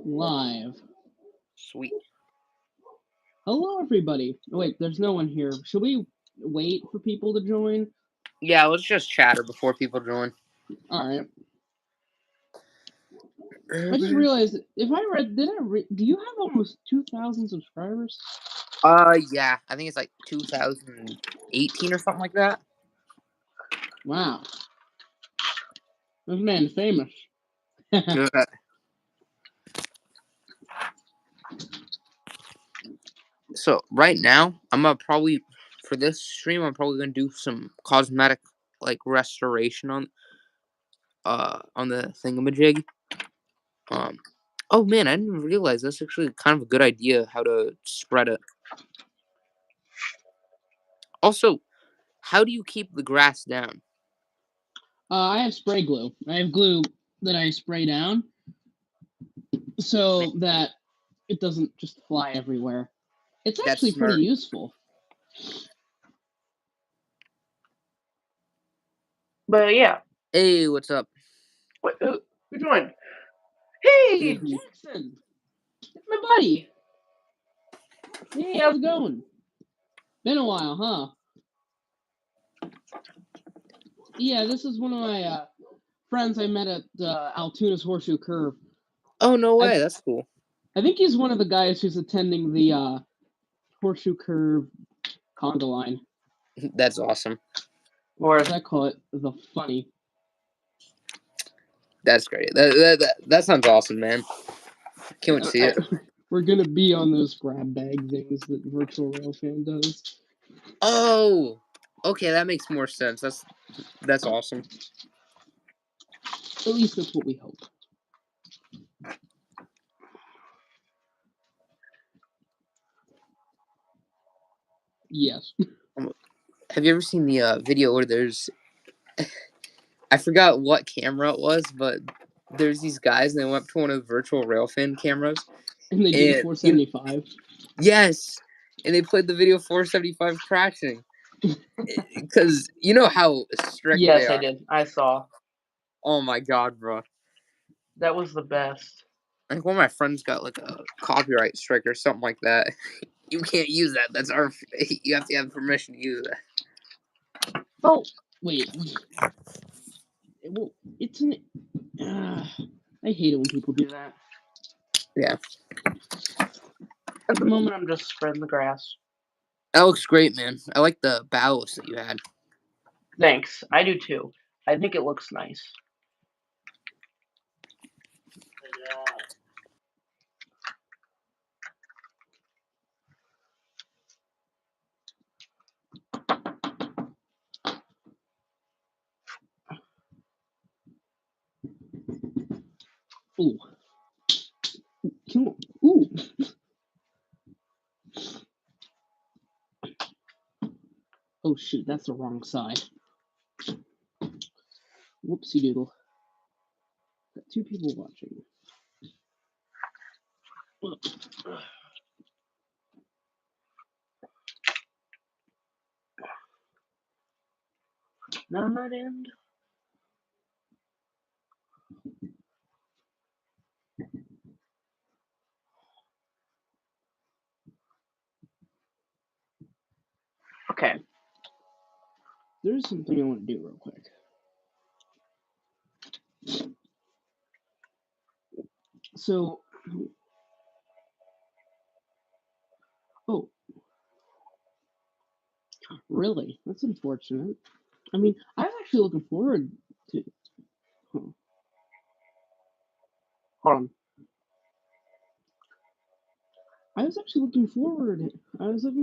Live. Sweet. Hello, everybody. Oh, wait, there's no one here. Should we wait for people to join? Yeah, let's just chatter before people join. All right. I just realized, do you have almost 2,000 subscribers? Yeah, I think it's like 2018 or something like that. Wow. This man's famous. So right now, for this stream, I'm probably gonna do some cosmetic restoration on the thingamajig. Oh man, I didn't realize that's actually kind of a good idea how to spread it. Also, how do you keep the grass down? I have spray glue. I have glue that I spray down so that it doesn't just fly everywhere. It's actually pretty useful. But yeah. Hey, what's up? Wait, who joined? Hey, Jackson! It's my buddy! Hey, how's it going? Been a while, huh? Yeah, this is one of my friends I met at Altoona's Horseshoe Curve. Oh, no way. That's cool. I think he's one of the guys who's attending the Horseshoe Curve conga line. That's awesome. Or as I call it, the funny. That's great. That sounds awesome, man. Can't wait to see it. We're going to be on those grab bag things that Virtual Railfan does. Oh! Okay, that makes more sense. That's awesome. At least that's what we hope. Yes. Have you ever seen the video where there's... I forgot what camera it was, but there's these guys and they went up to one of the Virtual Railfan cameras. And they did 475? Yes! And they played the video 475 crashing. Because you know how strict they are. Yes, I did. I saw. Oh my god, bro. That was the best. I think one of my friends got like a copyright strike or something like that. You can't use that. That's our... You have to have permission to use that. Oh, wait. Well, it's an... I hate it when people do that. Yeah. At the moment, I'm just spreading the grass. That looks great, man. I like the ballast that you had. Thanks. I do too. I think it looks nice. Ooh. Ooh. Oh shoot, that's the wrong side. Whoopsie doodle. Got two people watching. Not that end. Okay. There's something I want to do real quick. So, oh, really? That's unfortunate. I mean, I was actually looking forward to. Hold on. I was looking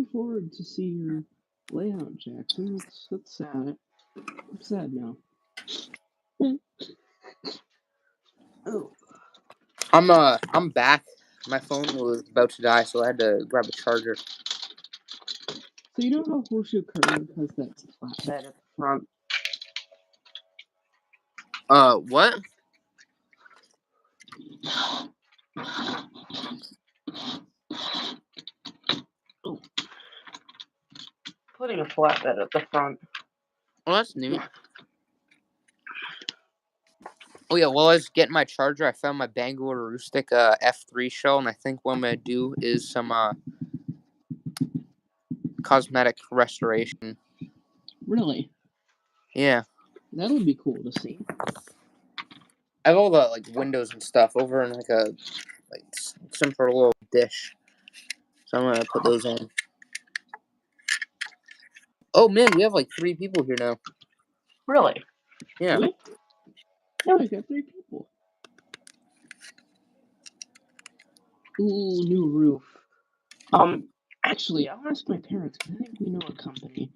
forward to see your layout, Jackson. That's sad. I'm sad now. Oh. I'm back. My phone was about to die, so I had to grab a charger. So you know how Horseshoe Curve has that flat bed at the front? What? Oh. Putting a flatbed at the front. Oh, that's neat. Oh yeah, while I was getting my charger, I found my Bangor Rustic F3 shell, and I think what I'm gonna do is some cosmetic restoration. Really? Yeah, That'll be cool to see. I have all the like windows and stuff over in like some sort of little dish, so I'm gonna put those in. Oh man, we have like 3 people here now. Really? Yeah. Really? Yeah, we got 3 people. Ooh, new roof. Actually, I'll ask my parents, because I think we know a company.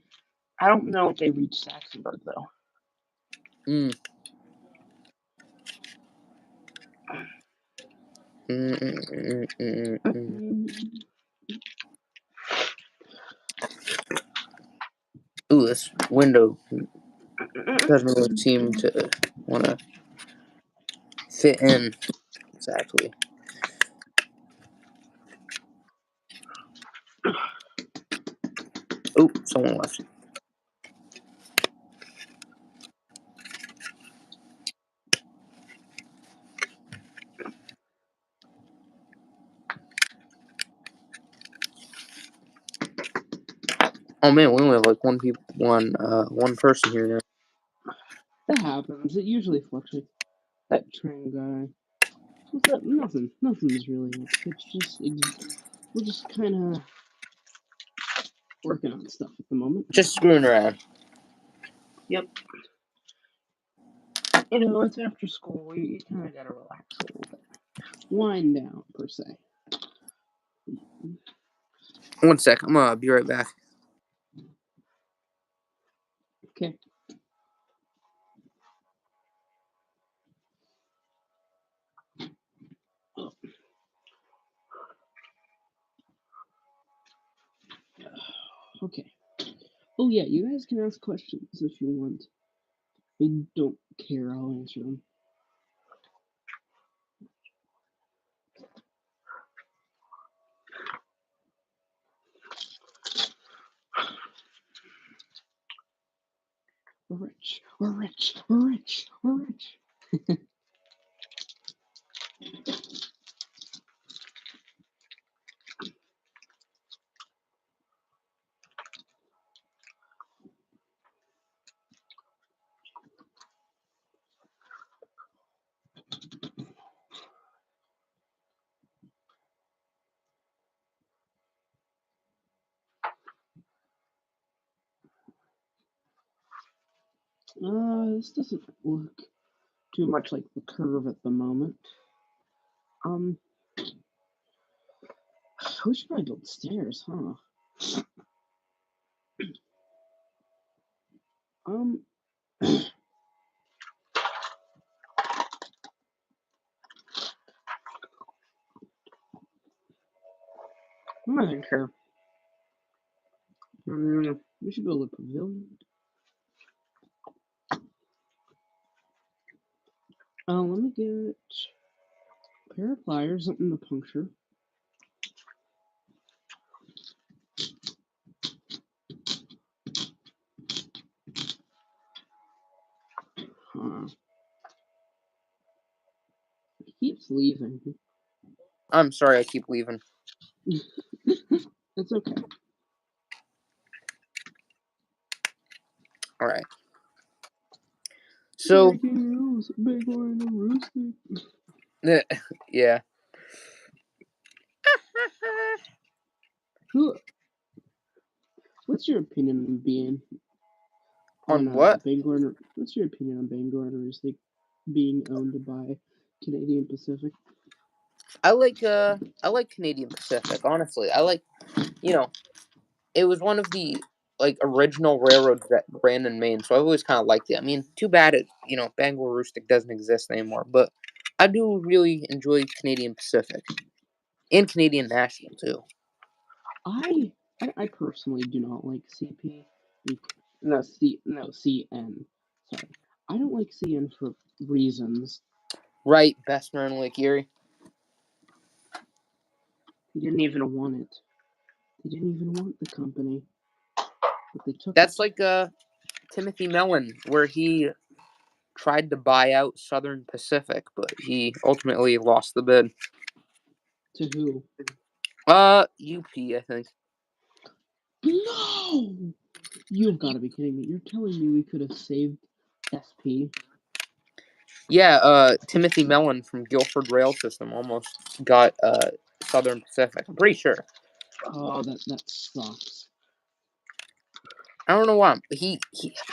I don't know if they reached Saxonburg, though. Mm. Ooh, this window doesn't really seem to want to fit in exactly. Oh, someone left. Oh man, we only have like one person here now. That happens. It usually fluctuates. That train guy. What's that? Nothing. Nothing's really. It's just. We're just kind of working on stuff at the moment. Just screwing around. Yep. You know, it's after school. You kind of gotta relax a little bit. Wind down, per se. 1 sec, I'm gonna be right back. Okay. Okay. Oh yeah, you guys can ask questions if you want. I don't care. I'll answer them. We're rich. We're rich. We're rich. We're rich. This doesn't look too much like the curve at the moment. We should probably build stairs, huh? I'm not even sure. We should build a pavilion. Let me get a pair of pliers, something to puncture. He keeps leaving. I'm sorry, I keep leaving. It's okay. All right. So. Bangor and Rustic. Yeah. What's your opinion on being On what? Bangor? What's your opinion on Bangor and Rustic being owned by Canadian Pacific? I like Canadian Pacific. Honestly, I like, it was one of the like original railroads that ran in Maine, so I've always kind of liked it. I mean, too bad Bangor Rustic doesn't exist anymore, but I do really enjoy Canadian Pacific and Canadian National too. I personally do not like CP. CN. Sorry, I don't like CN for reasons. Right, Bessemer and Lake Erie. He didn't even want it. They didn't even want the company, but they took That's it. like Timothy Mellon, where he tried to buy out Southern Pacific, but he ultimately lost the bid. To who? UP, I think. No! You've got to be kidding me. You're telling me we could have saved SP? Yeah, Timothy Mellon from Guilford Rail System almost got Southern Pacific. I'm pretty sure. Oh, that sucks. I don't know why. I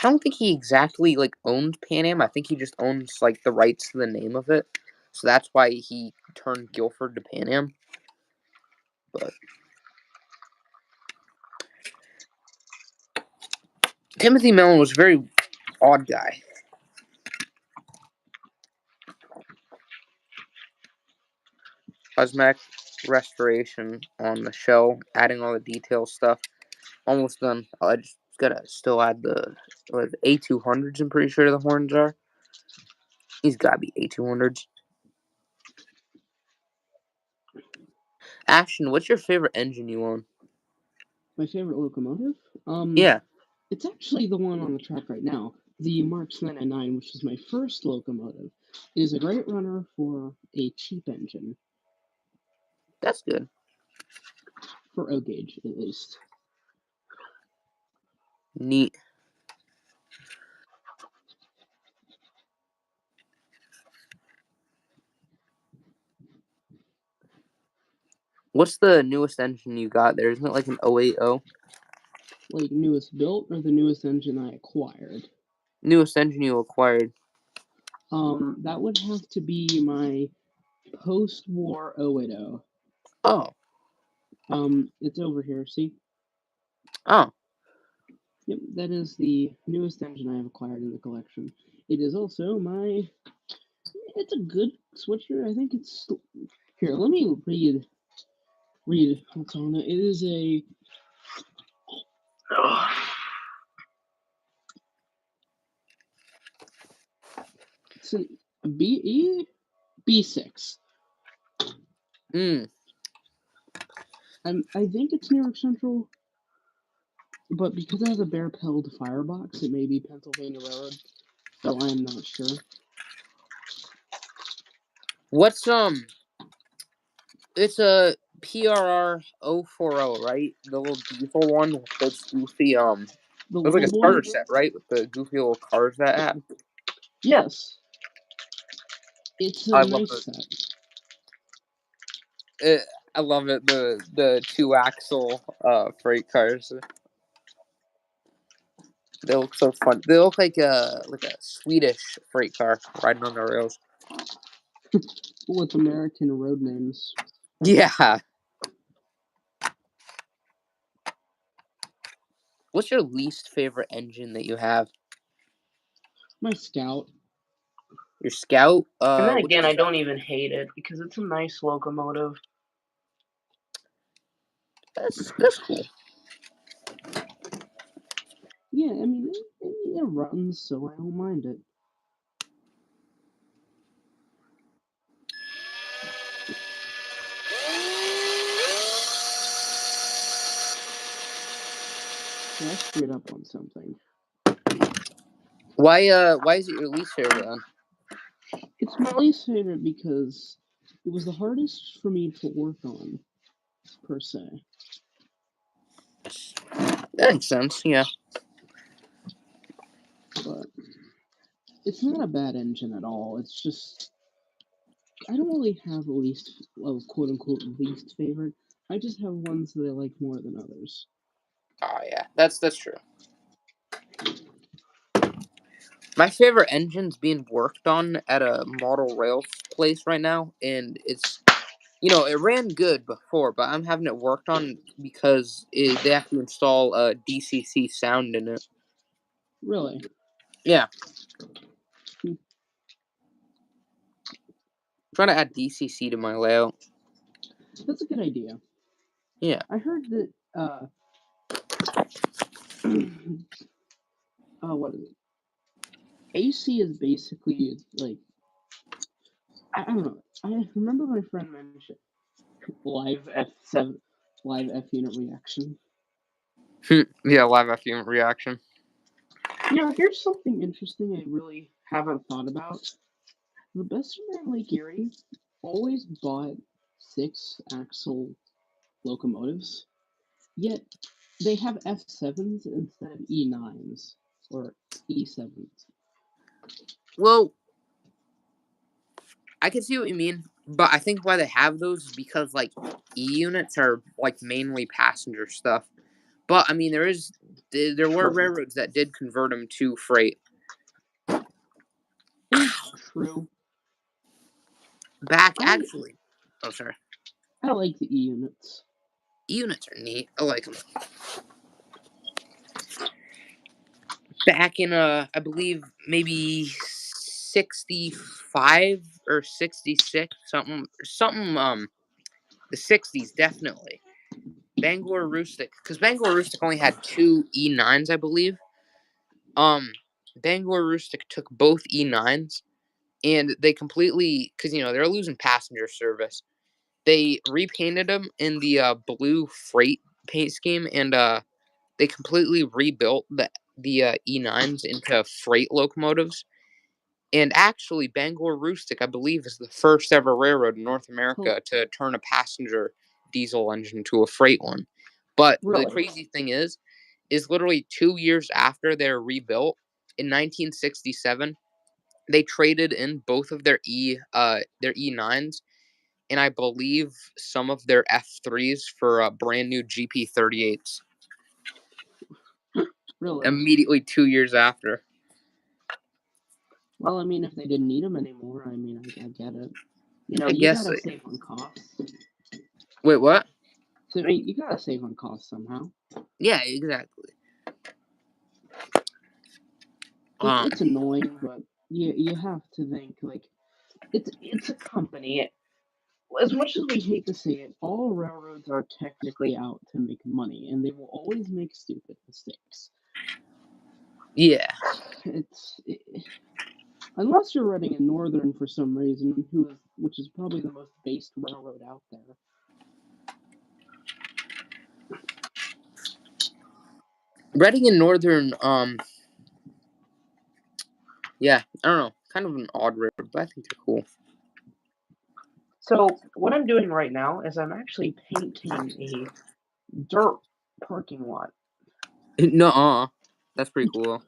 don't think he exactly like owned Pan Am. I think he just owns like the rights to the name of it. So that's why he turned Guilford to Pan Am. But Timothy Mellon was a very odd guy. Cosmetic restoration on the shell, adding all the detail stuff. Almost done. I just gotta still add the A200s. I'm pretty sure the horns are. He's gotta be A200s. Ashton, what's your favorite engine you own? My favorite locomotive? Yeah. It's actually the one on the track right now. The Marks 999, which is my first locomotive. It is a great runner for a cheap engine. That's good. For O gauge, at least. Neat. What's the newest engine you got there? Isn't it like an 080? Like newest built or the newest engine I acquired? Newest engine you acquired. That would have to be my post-war 080. Oh. It's over here, see? Oh. Yep, that is the newest engine I have acquired in the collection. It is also it's a good switcher. I think it's, here, let me read what's on it. It is it's a B6. I think it's New York Central, but because it has a bare-pilled firebox, it may be Pennsylvania Railroad, so I'm not sure. What's it's a PRR 040, right? The little diesel one with those goofy The it was like a little starter boy? set, right? With the goofy little cars that had. Yes. It's a I love nice set. I love it. The 2-axle freight cars. They look so fun. They look like a Swedish freight car riding on the rails. With American road names. Yeah. What's your least favorite engine that you have? My Scout. Your Scout? And then again, I don't even hate it because it's a nice locomotive. That's cool. Yeah, I mean, it runs, so I don't mind it. Yeah, I screwed up on something. Why is it your least favorite then? It's my least favorite because it was the hardest for me to work on, per se. That makes sense, yeah. But it's not a bad engine at all. It's just, I don't really have a quote unquote least favorite. I just have ones that I like more than others. Oh yeah, that's true. My favorite engine's being worked on at a model rail place right now, and it's it ran good before, but I'm having it worked on because they have to install a DCC sound in it. Really? Yeah. I'm trying to add DCC to my layout. That's a good idea. Yeah. I heard that, what is it? AC is basically, like, I don't know. I remember my friend mentioned live F unit reaction. Yeah, live F unit reaction. Here's something interesting I really haven't thought about, the best in Lake Erie always bought 6-axle locomotives, yet they have F7s instead of E9s or E7s. Well, I can see what you mean, but I think why they have those is because like E units are like mainly passenger stuff. But I mean, there were railroads that did convert them to freight. It's true. Actually, oh sorry, I like the E units. E units are neat. I like them. Back in I believe maybe 65 or 66, something the 60s definitely. Bangor Rustic, because Bangor Rustic only had 2 E9s, I believe. Bangor Rustic took both E9s and they completely, because they're losing passenger service. They repainted them in the blue freight paint scheme, and they completely rebuilt the E9s into freight locomotives. And actually, Bangor Rustic, I believe, is the first ever railroad in North America to turn a passenger diesel engine to a freight one. But the crazy thing is literally 2 years after they're rebuilt, in 1967, they traded in both of their E9s, and I believe some of their F3s for brand new GP38s. Really? Immediately 2 years after. Well, I mean, if they didn't need them anymore, I mean, I get it. I You guess gotta save on costs. Wait, what? So, I mean, you gotta save on costs somehow. Yeah, exactly. It's annoying, but you have to think, like, it's a company. As much as we hate to say it, all railroads are technically out to make money, and they will always make stupid mistakes. Yeah. Unless you're running in Northern for some reason, which is probably the most based railroad out there. Reading and Northern, yeah, I don't know, kind of an odd railroad, but I think they're cool. So what I'm doing right now is I'm actually painting a dirt parking lot. Nuh-uh. That's pretty cool.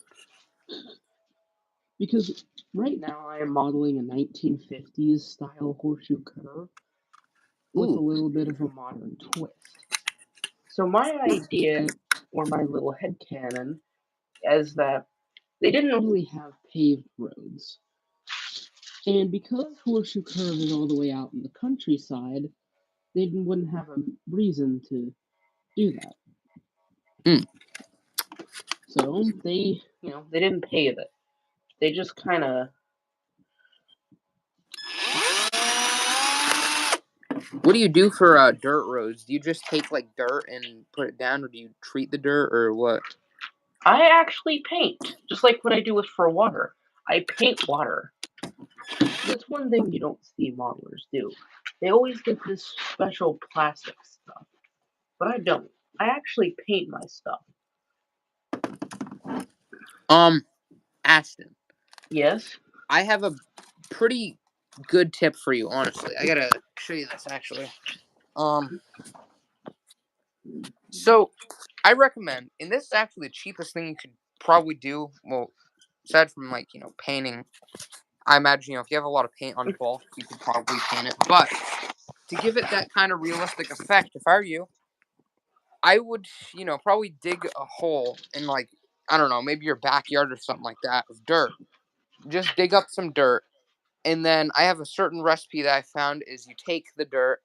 Because right now I am modeling a 1950s style horseshoe curve with a little bit of a modern twist. So my idea, or my little headcanon, is that they didn't really have paved roads. And because Horseshoe Curve is all the way out in the countryside, they wouldn't have a reason to do that. So they didn't pave it. They just kind of. What do you do for dirt roads? Do you just take like dirt and put it down, or do you treat the dirt, or what? I actually paint, just like what I do for water. I paint water. That's one thing you don't see modelers do. They always get this special plastic stuff, but I don't. I actually paint my stuff. Ashton. Yes? I have a pretty good tip for you, honestly. I gotta show you this, actually. So, I recommend, and this is actually the cheapest thing you could probably do, well, aside from, like, painting. I imagine, if you have a lot of paint on bulk, you could probably paint it. But, to give it that kind of realistic effect, if I were you, I would, probably dig a hole in, like, I don't know, maybe your backyard or something like that of dirt. Just dig up some dirt. And then I have a certain recipe that I found is you take the dirt,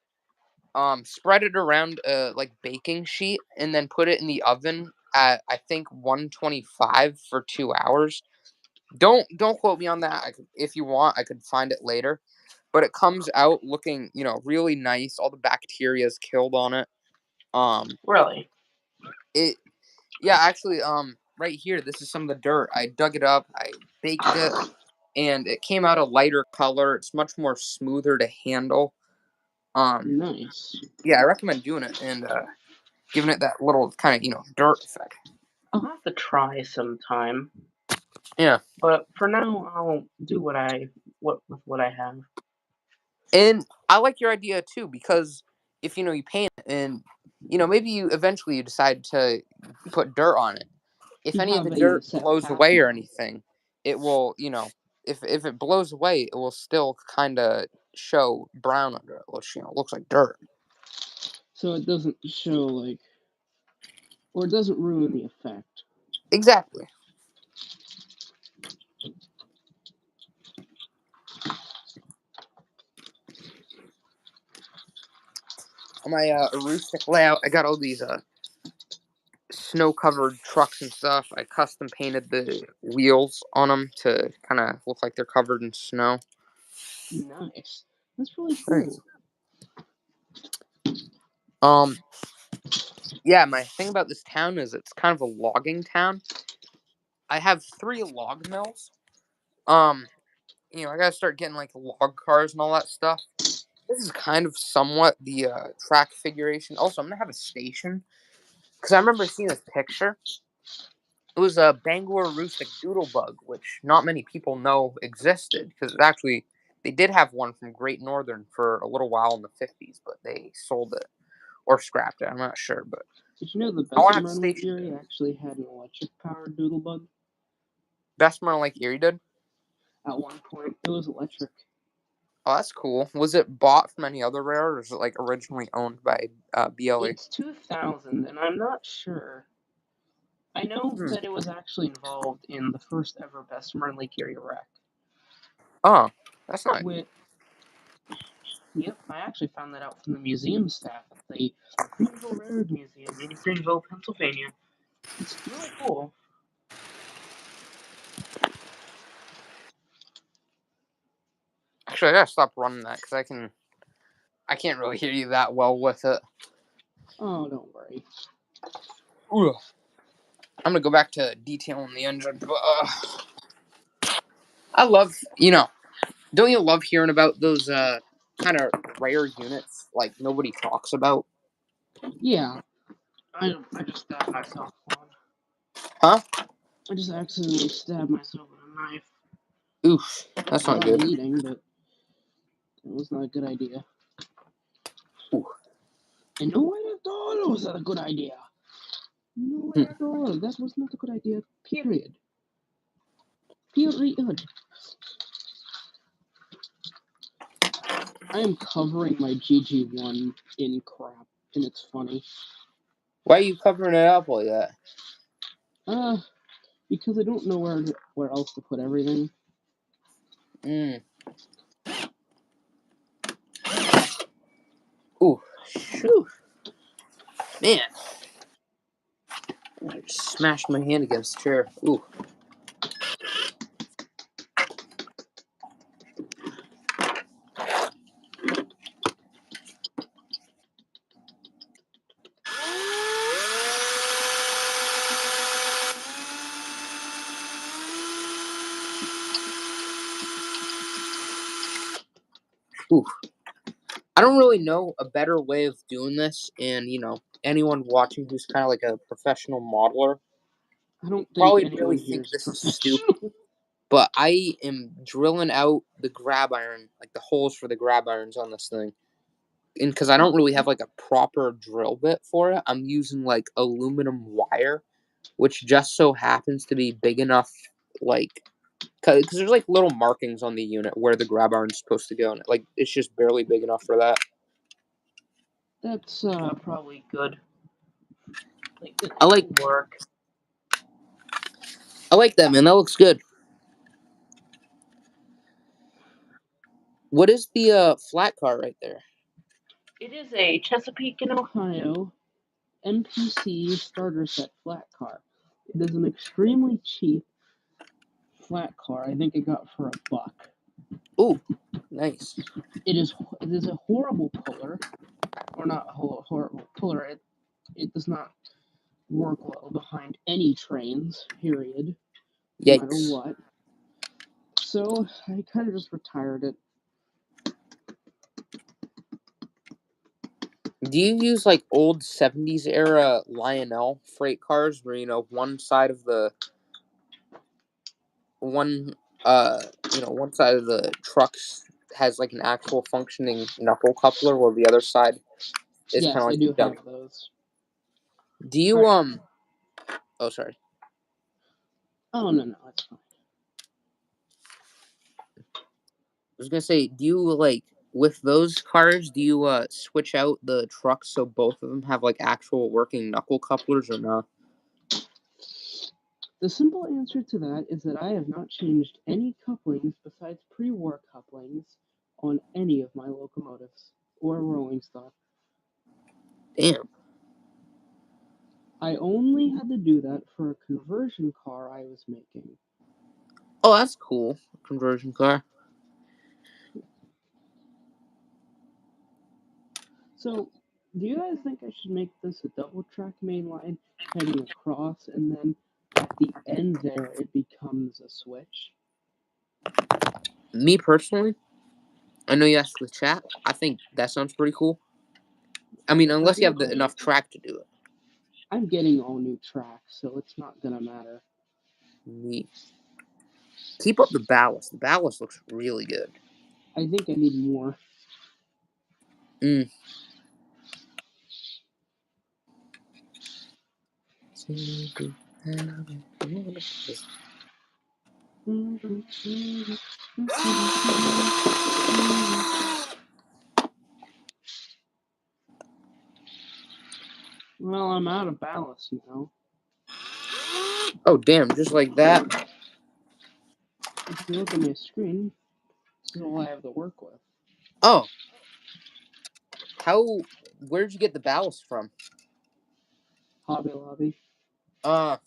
spread it around a like baking sheet, and then put it in the oven at I think 125 for 2 hours. Don't quote me on that. If you want, I could find it later. But it comes out looking, really nice. All the bacteria is killed on it. Really? Yeah, actually, right here, this is some of the dirt. I dug it up, I baked it, and it came out a lighter color. It's much more smoother to handle. Nice. Yeah, I recommend doing it and giving it that little kind of dirt effect. I'll have to try sometime. Yeah. But for now, I'll do what I have. And I like your idea too, because if you paint it and maybe you eventually you decide to put dirt on it. If You any of have the a dirt set blows path away or now. anything, it will, if it blows away, it will still kind of show brown under it, which looks like dirt. So it doesn't show like, or it doesn't ruin the effect. Exactly. On my rustic layout, I got all these snow-covered trucks and stuff. I custom painted the wheels on them to kind of look like they're covered in snow. Nice. That's really Thanks. cool. Yeah, my thing about this town is it's kind of a logging town. I have 3 log mills. I gotta start getting like log cars and all that stuff. This is kind of somewhat the track configuration. Also, I'm gonna have a station because I remember seeing this picture. It was a Bangor rustic doodlebug, which not many people know existed because they did have one from Great Northern for a little while in the 50s, but they sold it or scrapped it. I'm not sure, but Did you know the I want to best have a run Lake station. Erie actually had an electric powered doodlebug? Best Mine Lake Erie did. At one point, it was electric. Oh, that's cool. Was it bought from any other railroad, or was it like originally owned by BLE? It's 2000, and I'm not sure. I know that it was actually involved in the first ever Bessemer Lake Erie wreck. Oh, that's nice. Yep, I actually found that out from the museum staff at the Greenville Railroad Museum in Greenville, Pennsylvania. It's really cool. Actually, I gotta stop running that because I can't really hear you that well with it. Oh, don't worry. Ugh. I'm gonna go back to detailing the engine. I love, don't you love hearing about those kind of rare units like nobody talks about? Yeah, I just stabbed myself one. Huh? I just accidentally stabbed myself with a knife. Oof, that's not good. Bleeding, but it was not a good idea. Ooh. And no way at all was that a good idea. No way at all. That was not a good idea. Period. Period. I am covering my GG1 in crap, and it's funny. Why are you covering it up like that? Because I don't know where else to put everything. Ooh, shoo. Man. I just smashed my hand against the chair. Ooh. Ooh. I don't really know a better way of doing this, and anyone watching who's kind of like a professional modeler I don't think probably anyone really here think is this is professional. stupid. But I am drilling out the grab iron, like the holes for the grab irons on this thing. And because I don't really have like a proper drill bit for it, I'm using like aluminum wire, which just so happens to be big enough, like, because there's like little markings on the unit where the grab iron's supposed to go, and it's just barely big enough for that. That's probably good. I like that, man. That looks good. What is the flat car right there? It is a Chesapeake and Ohio MPC starter set flat car. It is an extremely cheap flat car. I think it got for $1. Ooh, nice. It is a horrible puller, or not a horrible puller. It does not work well behind any trains. Period. No matter Yikes. what. So I kind of just retired it. Do you use like old 70s era Lionel freight cars where one side of the one one side of the trucks has like an actual functioning knuckle coupler, while the other side is kind Yes, of I like do the have dump. those. Do you Alright. Oh, sorry. Oh no, it's fine. I was gonna say, do you like with those cars? Do you switch out the trucks so both of them have like actual working knuckle couplers or not? The simple answer to that is that I have not changed any couplings besides pre-war couplings on any of my locomotives or rolling stock. Damn. I only had to do that for a conversion car I was making. Oh, that's cool. Conversion car. So, do you guys think I should make this a double track main line heading across, and then at the end there it becomes a switch? Me personally, I know you asked for the chat. I think that sounds pretty cool. I mean, unless you have enough track to do it. I'm getting all new tracks, so it's not gonna matter. Neat. Keep up the ballast. The ballast looks really good. I think I need more. Mm. Well, I'm out of ballast now. Oh, damn, just like that. If you look at my screen, this is all I have to work with. Oh. Where'd you get the ballast from? Hobby Lobby. How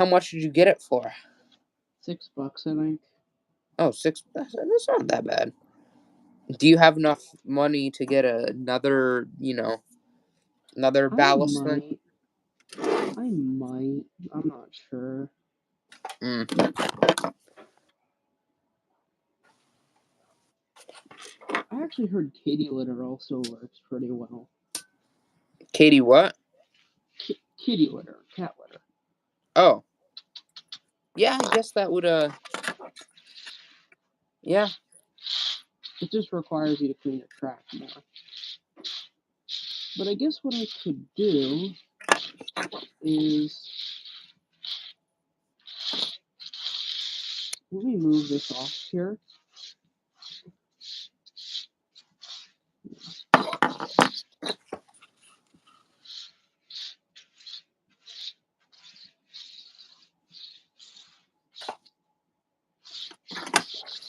much did you get it for? $6, I think. Oh, $6. That's not that bad. Do you have enough money to get another ballast thing? I might. I'm not sure. I actually heard Katie litter also works pretty well. Katie what? Kitty litter, cat litter. Oh. Yeah, I guess that would yeah. It just requires you to clean your track more. But I guess what I could do is, let me move this off here.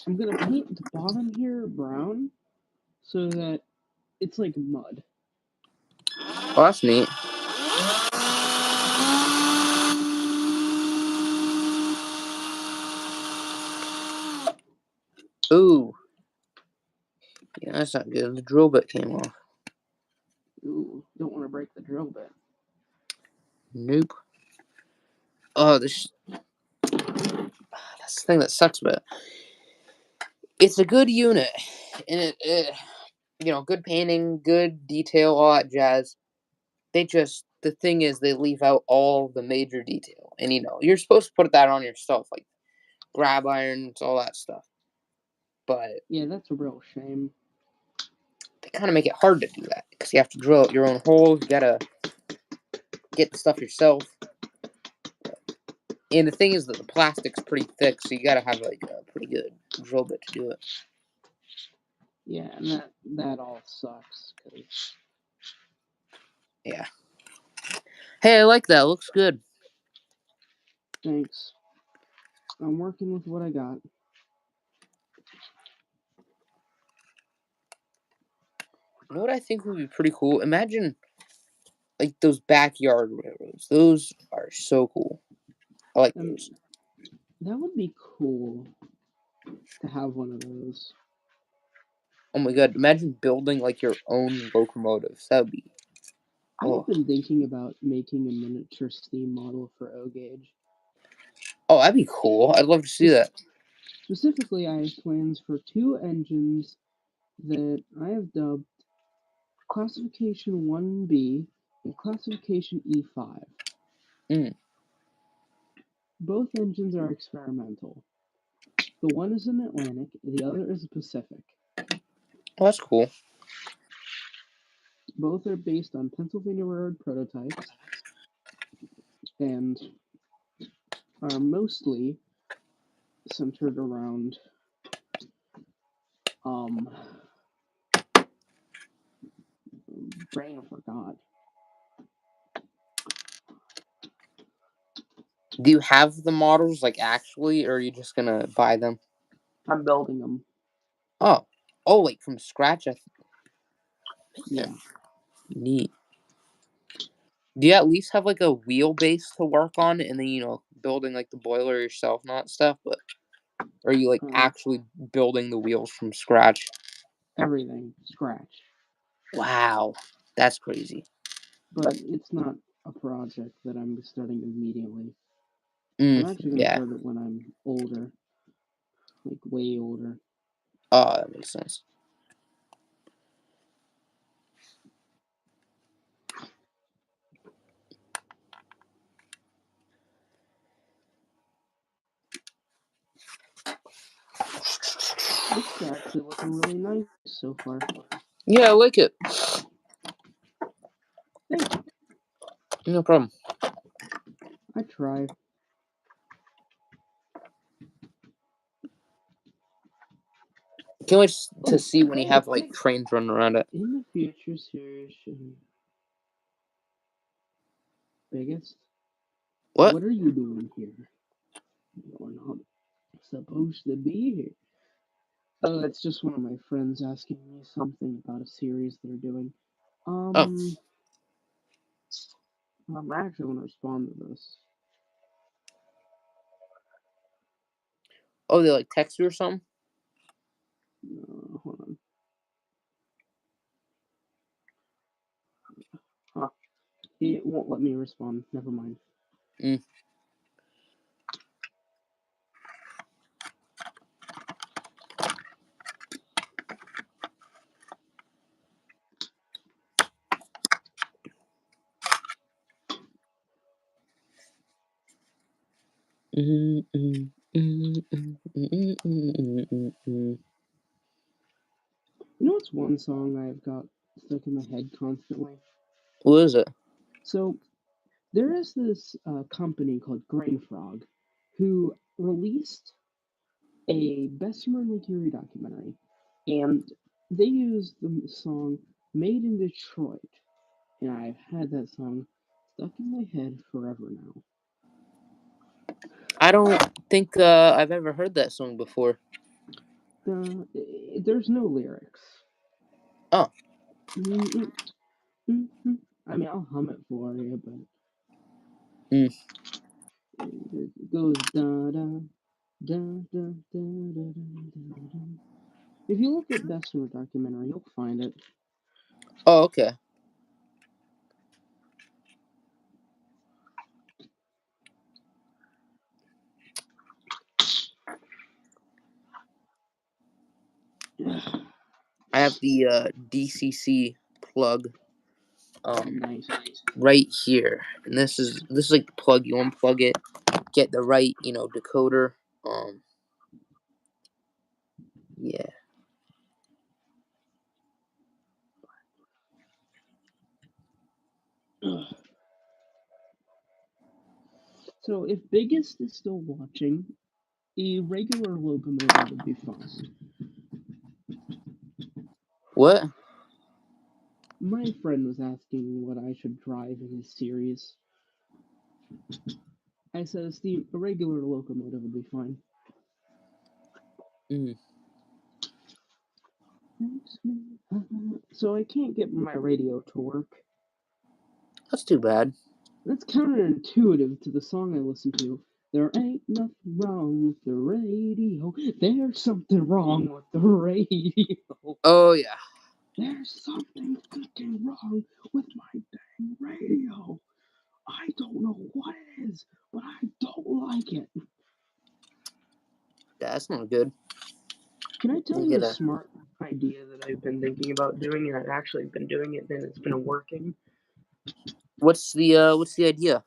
I'm gonna paint the bottom here brown so that it's like mud. Oh, that's neat. Ooh. Yeah, that's not good. The drill bit came off. Ooh, don't want to break the drill bit. Nope. Oh, that's the thing that sucks about it. It's a good unit, and it good painting, good detail, all that jazz. The thing is, they leave out all the major detail, and you're supposed to put that on yourself, like grab irons, all that stuff. But yeah, that's a real shame. They kind of make it hard to do that because you have to drill out your own holes. You gotta get the stuff yourself. And the thing is that the plastic's pretty thick, so you gotta have like a pretty good drill bit to do it. Yeah, and that all sucks. Yeah. Hey, I like that. Looks good. Thanks. I'm working with what I got. You know what I think would be pretty cool? Imagine like those backyard railroads. Those are so cool. I like those. That would be cool to have one of those. Oh my god, imagine building like your own locomotives. That would be. I've been thinking about making a miniature steam model for O-Gauge. Oh, that'd be cool. I'd love to see that. Specifically, I have plans for 2 engines that I have dubbed Classification 1B and Classification E5. Both engines are experimental. The one is in Atlantic, the other is Pacific. Oh, that's cool. Both are based on Pennsylvania Railroad prototypes and are mostly centered around brain forgot. Do you have the models like actually, or are you just gonna buy them? I'm building them. Oh, like from scratch. Yeah. Neat. Do you at least have like a wheelbase to work on, and then building like the boiler yourself, not stuff, but are you like actually building the wheels from scratch? Everything scratch. Wow, that's crazy. But it's not a project that I'm starting immediately. I'm actually gonna start it when I'm older, like way older. Oh, that makes sense. It's actually looking really nice so far. Yeah, I like it. Thank you. No problem. I try. Can't wait to see when you have like trains running around it. In the future series, biggest. What are you doing here? You're not supposed to be here. Oh, that's just one of my friends asking me something about a series they're doing. I'm actually gonna respond to this. Oh, they like text you or something? Hold on. Huh. He won't let me respond. Never mind. You know what's one song I've got stuck in my head constantly? What is it? So, there is this company called Grain Frog who released a Bessemer and Lake Erie documentary, and they used the song Made in Detroit, and I've had that song stuck in my head forever now. I don't think I've ever heard that song before. There's no lyrics. Oh. I mean, I'll hum it for you, but it goes da da da da da da da da. If you look at Bessemer documentary, you'll find it. Oh, okay. I have the DCC plug Nice. right here, and this is like the plug. You unplug it, get the right decoder. Yeah. So if Biggest is still watching, a regular locomotive would be fine. What? My friend was asking what I should drive in his series. I said, Steve, a regular locomotive would be fine. So I can't get my radio to work. That's too bad. That's counterintuitive to the song I listen to. There ain't nothing wrong with the radio. There's something wrong with the radio. Oh, yeah. There's something fucking wrong with my dang radio. I don't know what it is, but I don't like it. That's not good. Can I tell you a smart idea that I've been thinking about doing, and I've actually been doing it, and it's been working? What's the idea?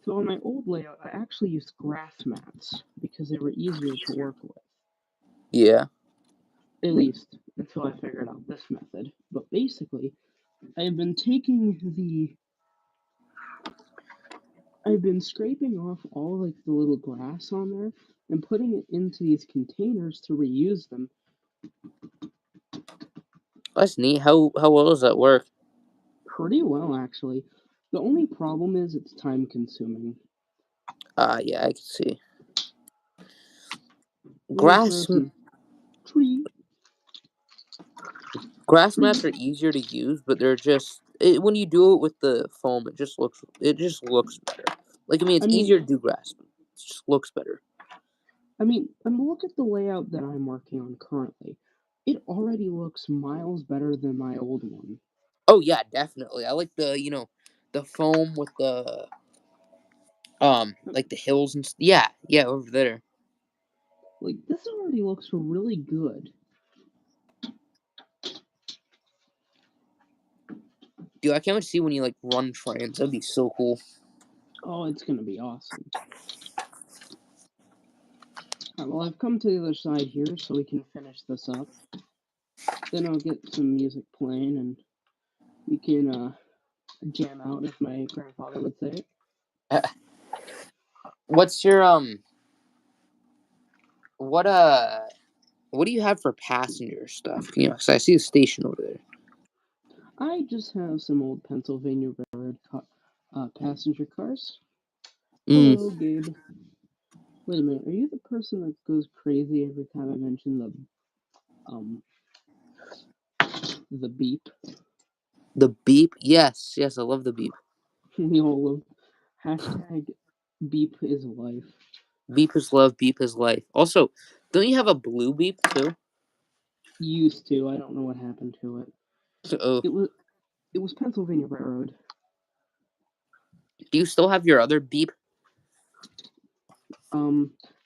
So on my old layout, I actually used grass mats because they were easier to work with. Yeah. At least until I figured out this method. But basically, I've been scraping off all like the little grass on there and putting it into these containers to reuse them. That's neat. How well does that work? Pretty well, actually. The only problem is it's time consuming. Yeah, I can see. Let me throw some tree. Grass mats are easier to use, but they're just when you do it with the foam, it just looks better. Like it's easier to do grass, but it just looks better. Look at the layout that I'm working on currently. It already looks miles better than my old one. Oh yeah, definitely. I like the foam with the like the hills and yeah over there. Like this already looks really good. Dude, I can't wait to see when you like run trains. That'd be so cool. Oh, it's gonna be awesome. Alright, well, I've come to the other side here so we can finish this up. Then I'll get some music playing and we can jam out, if my grandfather would say it. What's your what do you have for passenger stuff? Because I see a station over there. I just have some old Pennsylvania Railroad passenger cars. Hello, Gabe. Wait a minute, are you the person that goes crazy every time I mention the beep? The beep? Yes, I love the beep. We all love hashtag beep is life. Beep is love, beep is life. Also, don't you have a blue beep too? Used to, I don't know what happened to it. Oh. It was Pennsylvania Railroad. Do you still have your other beep?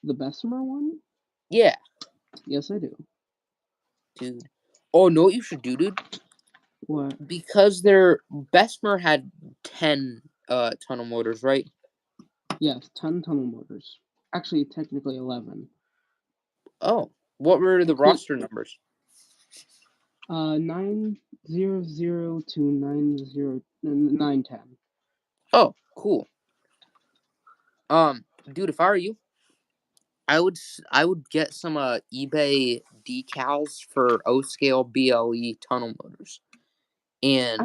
The Bessemer one? Yeah. Yes, I do. Dude. Oh, know what you should do, dude? What? Because their Bessemer had 10 tunnel motors, right? Yes, 10 tunnel motors. Actually, technically 11. Oh. What were the roster numbers? 900 to 910. Oh, cool. Dude, if I were you, I would get some eBay decals for O scale BLE tunnel motors. And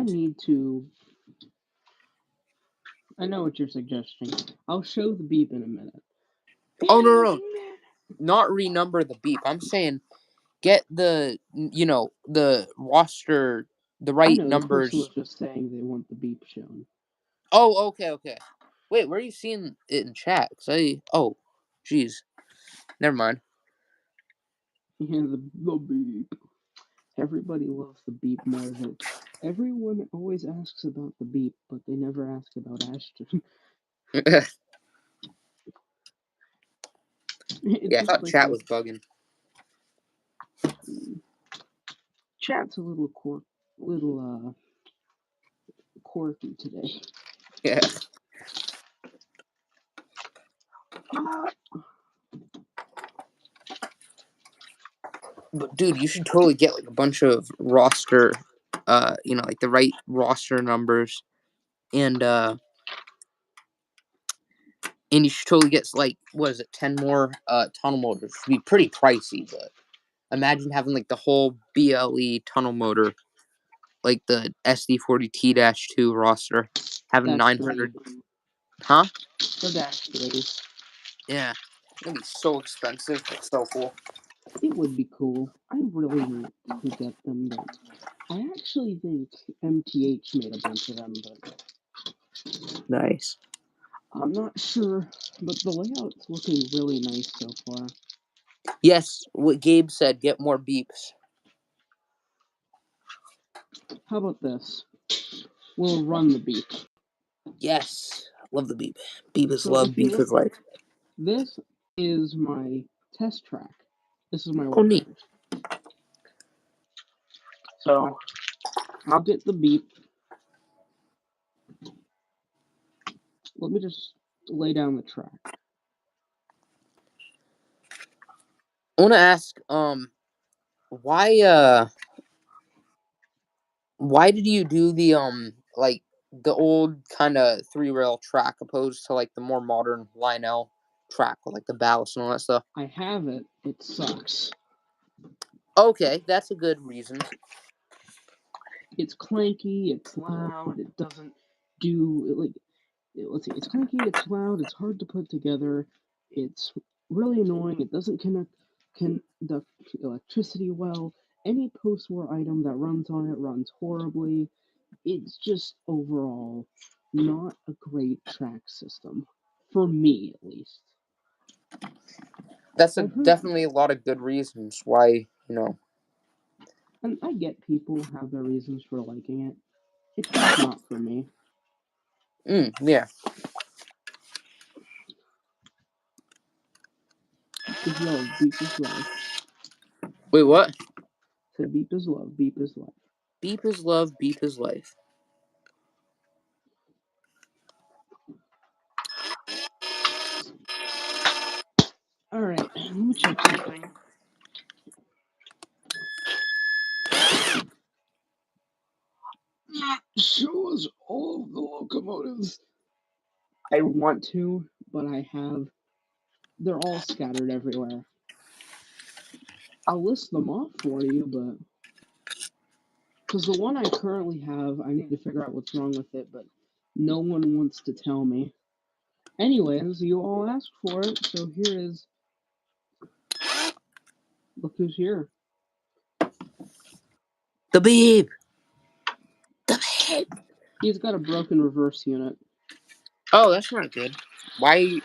I know what you're suggesting. I'll show the beep in a minute. Oh no, not renumber the beep. I'm saying get the the roster, the right I know, numbers. The person was just saying they want the beep shown. Oh, okay. Wait, where are you seeing it in chat? Oh, jeez, never mind. Yeah, the beep. Everybody loves the beep more than everyone always asks about the beep, but they never ask about Ashton. Yeah, I thought chat was bugging. Chat's a little quirky today. Yeah. But dude, you should totally get like a bunch of roster, like the right roster numbers, and you should totally get like, what is it, 10 more tunnel motors. It'd be pretty pricey, but imagine having like the whole BLE tunnel motor, like the SD40T-2 roster, having 900. Huh? The dash 3. Yeah. It'd be so expensive, but so cool. It would be cool. I really want to get them, but I actually think MTH made a bunch of them, but nice. I'm not sure, but the layout's looking really nice so far. Yes, what Gabe said, get more beeps. How about this? We'll run the beep. Yes, love the beep. Beep is love, beep is life. This is my test track. This is my work. Oh, neat. So, I'll get the beep. Let me just lay down the track. I want to ask, why did you do the like the old kind of 3-rail track opposed to like the more modern Lionel track with like the ballast and all that stuff? I have it. It sucks. Okay, that's a good reason. It's clanky. It's loud. It doesn't do like. Let's see. It's clanky. It's loud. It's hard to put together. It's really annoying. It doesn't conduct electricity well. Any post-war item that runs on it runs horribly. It's just overall not a great track system for me, at least. That's I've heard- definitely a lot of good reasons why, And I get people have their reasons for liking it. It's just not for me. Yeah. Beep is love, beep is love. Wait, what? Say beep is love, beep is love. Beep is love, beep is life. Alright, let me check something. Show us all of the locomotives. I want to, but they're all scattered everywhere. I'll list them off for you, but because the one I currently have, I need to figure out what's wrong with it, but no one wants to tell me. Anyways, you all asked for it, so here is. Look who's here. The beep! The beep! He's got a broken reverse unit. Oh, that's not good. Why?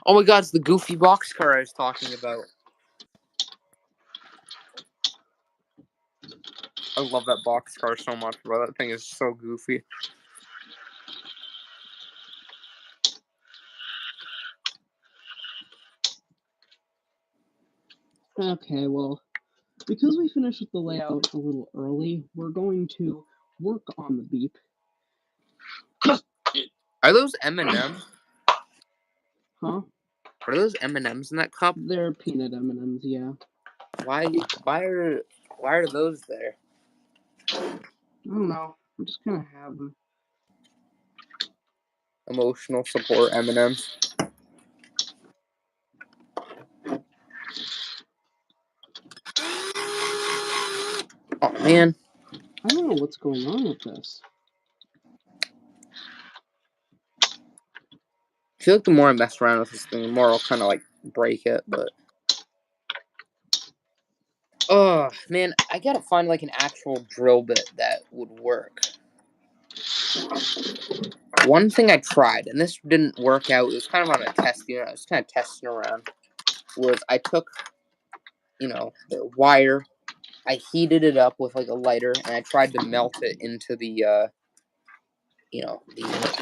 Oh my god, it's the goofy boxcar I was talking about. I love that boxcar so much, bro. That thing is so goofy. Okay, well, because we finished with the layout a little early, we're going to work on the beep. Are those M&Ms? Huh? Are those M&Ms in that cup? They're peanut M&Ms, yeah. Why are those there? I don't know. I'm just gonna have them. Emotional support M&Ms. Oh man, I don't know what's going on with this. I feel like the more I mess around with this thing, the more I'll kind of like break it. But oh man, I gotta find like an actual drill bit that would work. One thing I tried, and this didn't work out. It was kind of on a test unit. I was kind of testing around. Was I took, the wire, I heated it up with like a lighter, and I tried to melt it into the unit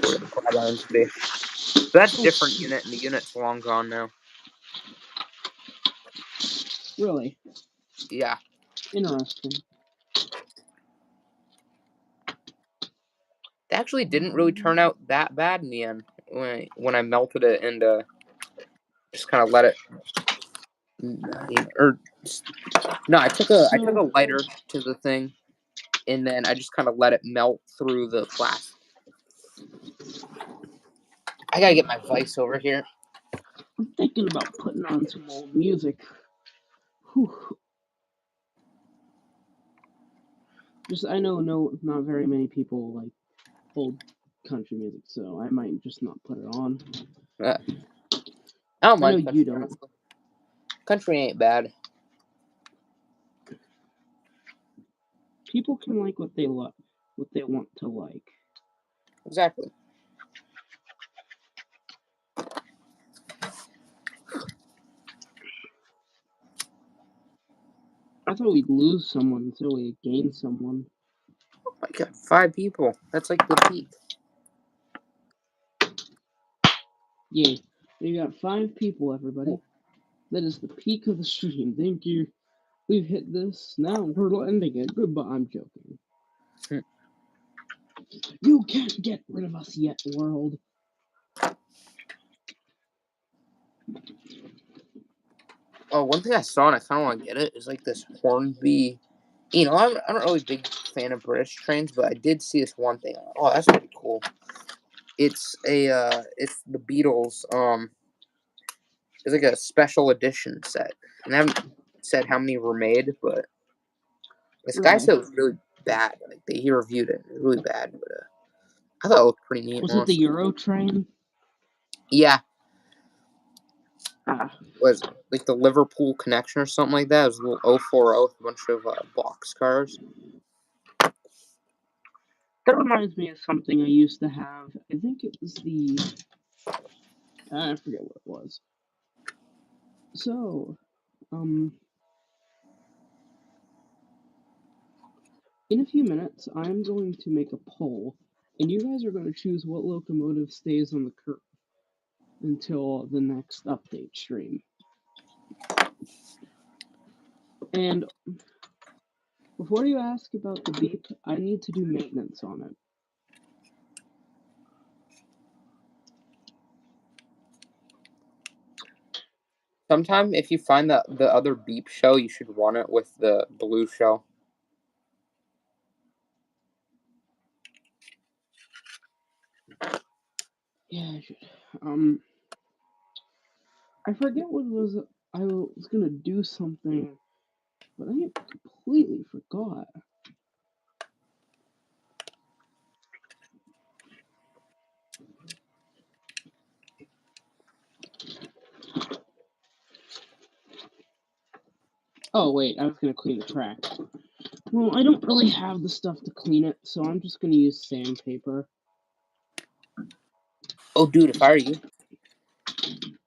where the flat iron should be. So that's a different unit, and the unit's long gone now. Really? Yeah. Interesting. It actually didn't really turn out that bad in the end when I melted it and just kind of let it. I took a lighter to the thing, and then I just kind of let it melt through the plastic. I gotta get my vice over here. I'm thinking about putting on some old music. Whew. I know not very many people like old country music, so I might just not put it on. I don't mind. I know you don't. Country ain't bad. People can like what they want to like. Exactly. I thought we'd lose someone until we gain someone. Oh my god, 5 people. That's like the peak. Yeah, we got 5 people, everybody. That is the peak of the stream. Thank you. We've hit this. Now we're ending it. Goodbye. I'm joking. You can't get rid of us yet, world. Oh, one thing I saw and I kind of want to get it is like this Hornby. You know, I'm not really a big fan of British trains, but I did see this one thing. Oh, that's pretty cool. It's it's the Beatles. It's like a special edition set, and I haven't said how many were made, but this guy Really? said it was really bad. Like he reviewed it, it was really bad, but I thought it looked pretty neat. Was it the Euro train? Yeah, Ah, was like the Liverpool connection or something like that. It was a little 040 with a bunch of box cars. that reminds me of something I used to have. I think it was the. I forget what it was. So, in a few minutes, I'm going to make a poll, and you guys are going to choose what locomotive stays on the curve until the next update stream. And before you ask about the beep, I need to do maintenance on it. Sometime if you find the other beep shell, you should run it with the blue shell. Yeah, I should. I forget what it was. I was gonna do something, but I completely forgot. Oh wait, I was gonna clean the track. Well, I don't really have the stuff to clean it, so I'm just gonna use sandpaper. Oh, dude, if I were you,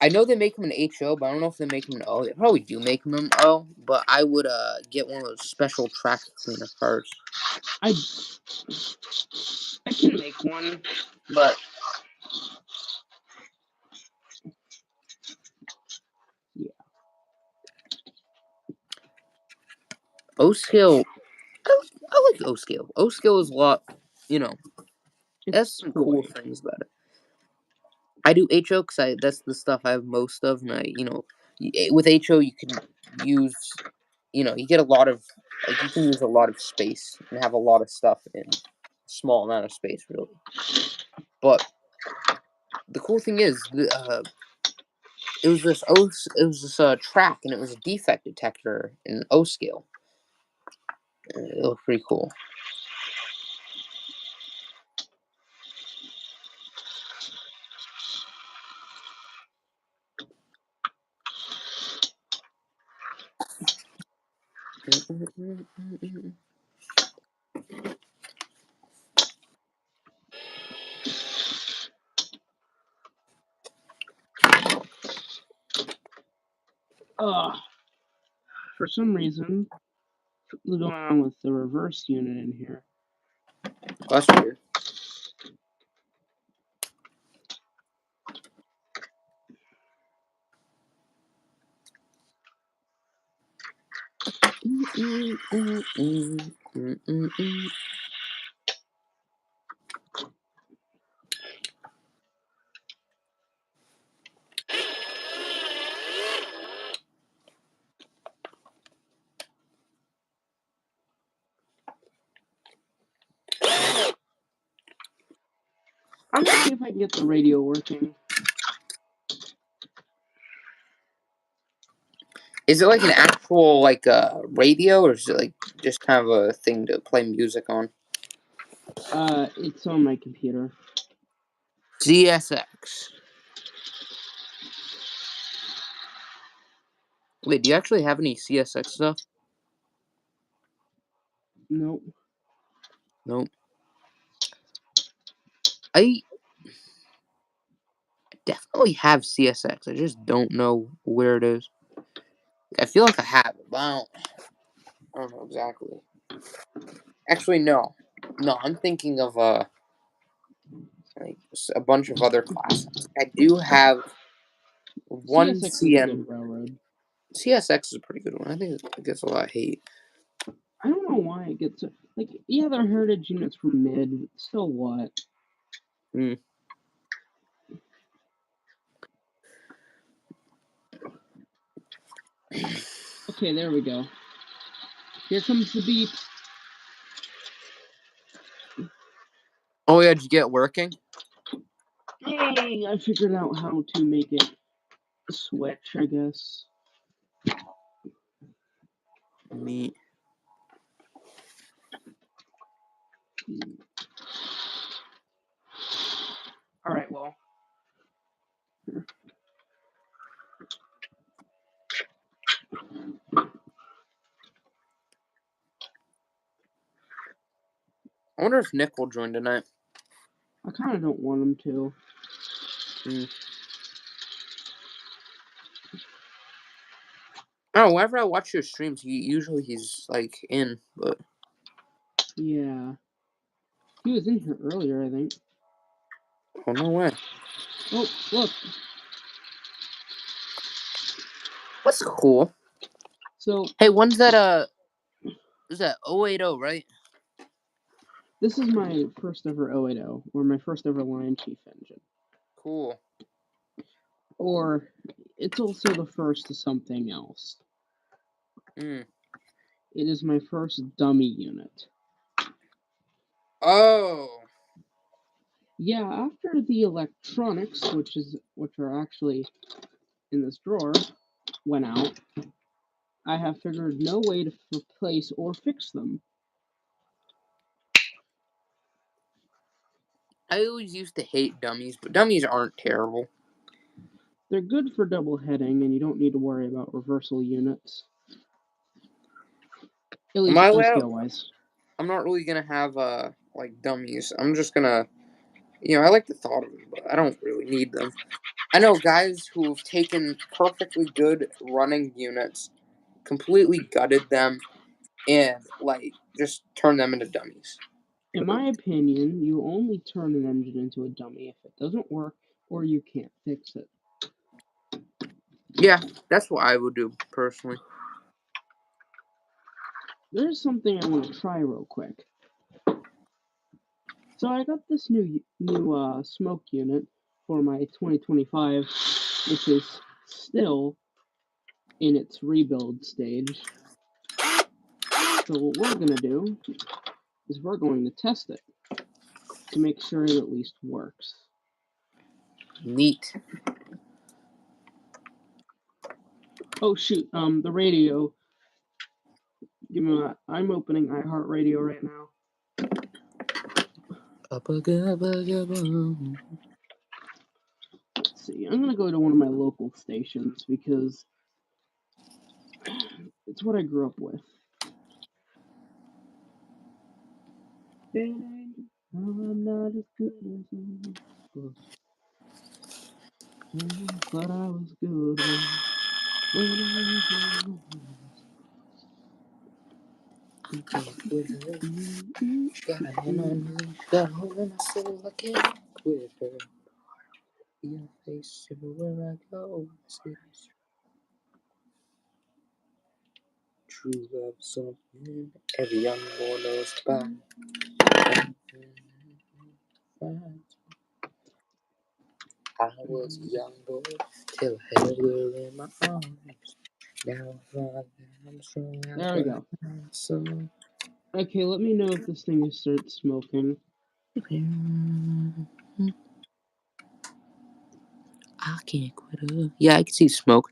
I know they make them in HO, but I don't know if they make them in O. They probably do make them in O, but I would get one of those special track cleaner cars. I can make one, but yeah. O scale, I like O scale. O scale is a lot, you know. That's some cool things about it. I do HO because that's the stuff I have most of, and with HO you can use, you get a lot of, like you can use a lot of space and have a lot of stuff in a small amount of space, really. But the cool thing is, it was this track, and it was a defect detector in O scale. It looked pretty cool. For some reason, something's going on with the reverse unit in here. That's weird. I'm gonna see if I can get the radio working. Is it like an actual radio, or is it like just kind of a thing to play music on? It's on my computer. CSX. Wait, do you actually have any CSX stuff? Nope. Nope. I definitely have CSX. I just don't know where it is. I feel like I have it, but I don't know exactly. Actually, no. No, I'm thinking of like a bunch of other classes. I do have one CSX is a CM. good railroad. CSX is a pretty good one. I think it gets a lot of hate. I don't know know why it gets like, yeah, their heritage units were mid, but so what? Mm. Okay, there we go. Here comes the beep. Oh yeah, did you get working? Hey, I figured out how to make it switch, I guess. Neat. All right, well. I wonder if Nick will join tonight. I kind of don't want him to. Mm. Oh, whenever I watch your streams, he's like in, but Yeah. He was in here earlier, I think. oh no way. Oh, look. That's cool. So Hey, when's that? Is that 080, right? this is my first ever 080, or my first ever Lion Chief engine. Cool. Or it's also the first to something else. Mm. It is my first dummy unit. Oh. Yeah, after the electronics, which are actually in this drawer, went out, I have figured no way to replace or fix them. I always used to hate dummies, but dummies aren't terrible. They're good for double heading, and you don't need to worry about reversal units. At least My full layout, scale wise. I'm not really gonna have like dummies. I'm just gonna, I like the thought of them, but I don't really need them. I know guys who have taken perfectly good running units, completely gutted them, and like just turned them into dummies. In my opinion, you only turn an engine into a dummy if it doesn't work or you can't fix it. Yeah, that's what I would do personally. There's something I want to try real quick. So I got this new smoke unit for my 2025, which is still in its rebuild stage. So what we're going to do is we're going to test it to make sure it at least works. Neat. Oh shoot, the radio. Give me that. I'm opening iHeartRadio right now. Let's see, I'm gonna go to one of my local stations because it's what I grew up with. I'm not as good as I was, but I was good when I was Got a hand on me, got a hold on my soul, I can't quit her. Your face everywhere I go. True love something every young boy knows about. I was a young boy till I held her in my arms. Now I'm strong. There we go. So Okay, let me know if this thing starts smoking. I can't quit her. Yeah, I can see smoke.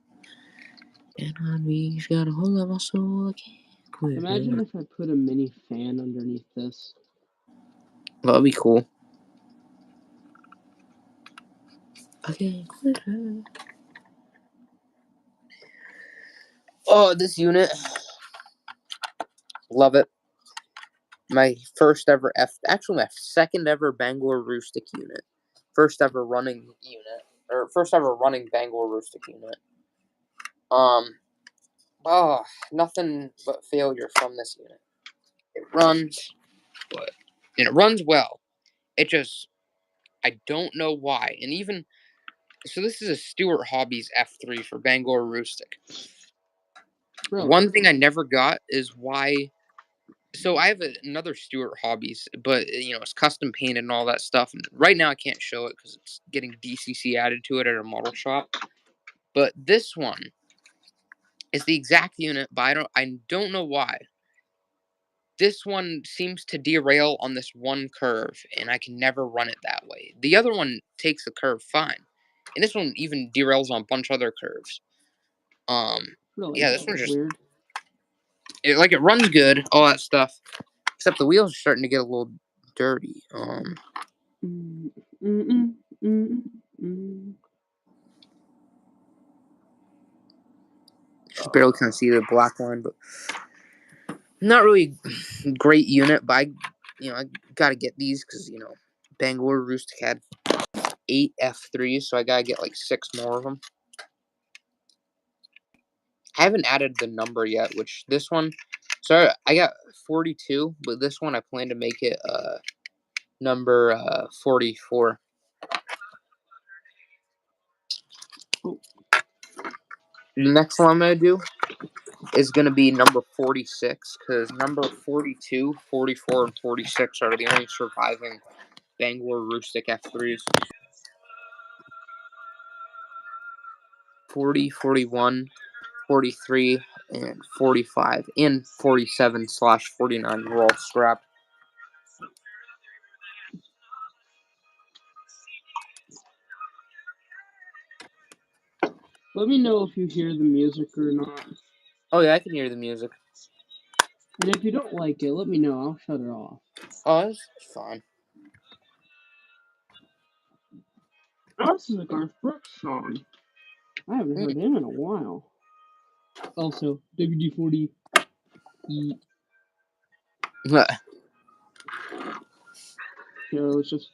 And on me, she's got a hold of my soul. I can't quit Imagine her. if I put a mini fan underneath this. That'd be cool. I can't quit her. Oh, this unit. Love it. My first ever my second ever Bangor Roostic unit. First ever running unit. Or first ever running Bangor Roostic unit. Nothing but failure from this unit. It runs, and it runs well. It just, I don't know why. And even, so this is a Stewart Hobbies F3 for Bangor Roostic. Really? One thing I never got is why So I have another Stewart Hobbies, but it's custom painted and all that stuff. And right now I can't show it because it's getting DCC added to it at a model shop. But this one is the exact unit, but I don't know why. This one seems to derail on this one curve, and I can never run it that way. The other one takes the curve fine, and this one even derails on a bunch of other curves. Really? Yeah, this one's just weird. it runs good, all that stuff. Except the wheels are starting to get a little dirty. Just barely kind of see the black line, but not really great unit. But I gotta get these because Bangor Rustic had 8 F3s, so I gotta get like 6 more of them. I haven't added the number yet, which this one. So I got 42, but this one I plan to make it number 44. Oh. The next one I'm gonna do is gonna be number 46, because number 42, 44, and 46 are the only surviving Bangor Rustic F3s. 40, 41, 43, and 45, and 47/49 were all scrapped. Let me know if you hear the music or not. Oh yeah, I can hear the music. And if you don't like it, let me know. I'll shut it off. Oh, that's fine. Oh, this is a Garth Brooks song. I haven't heard him in a while. Also, WD-40. So it's just.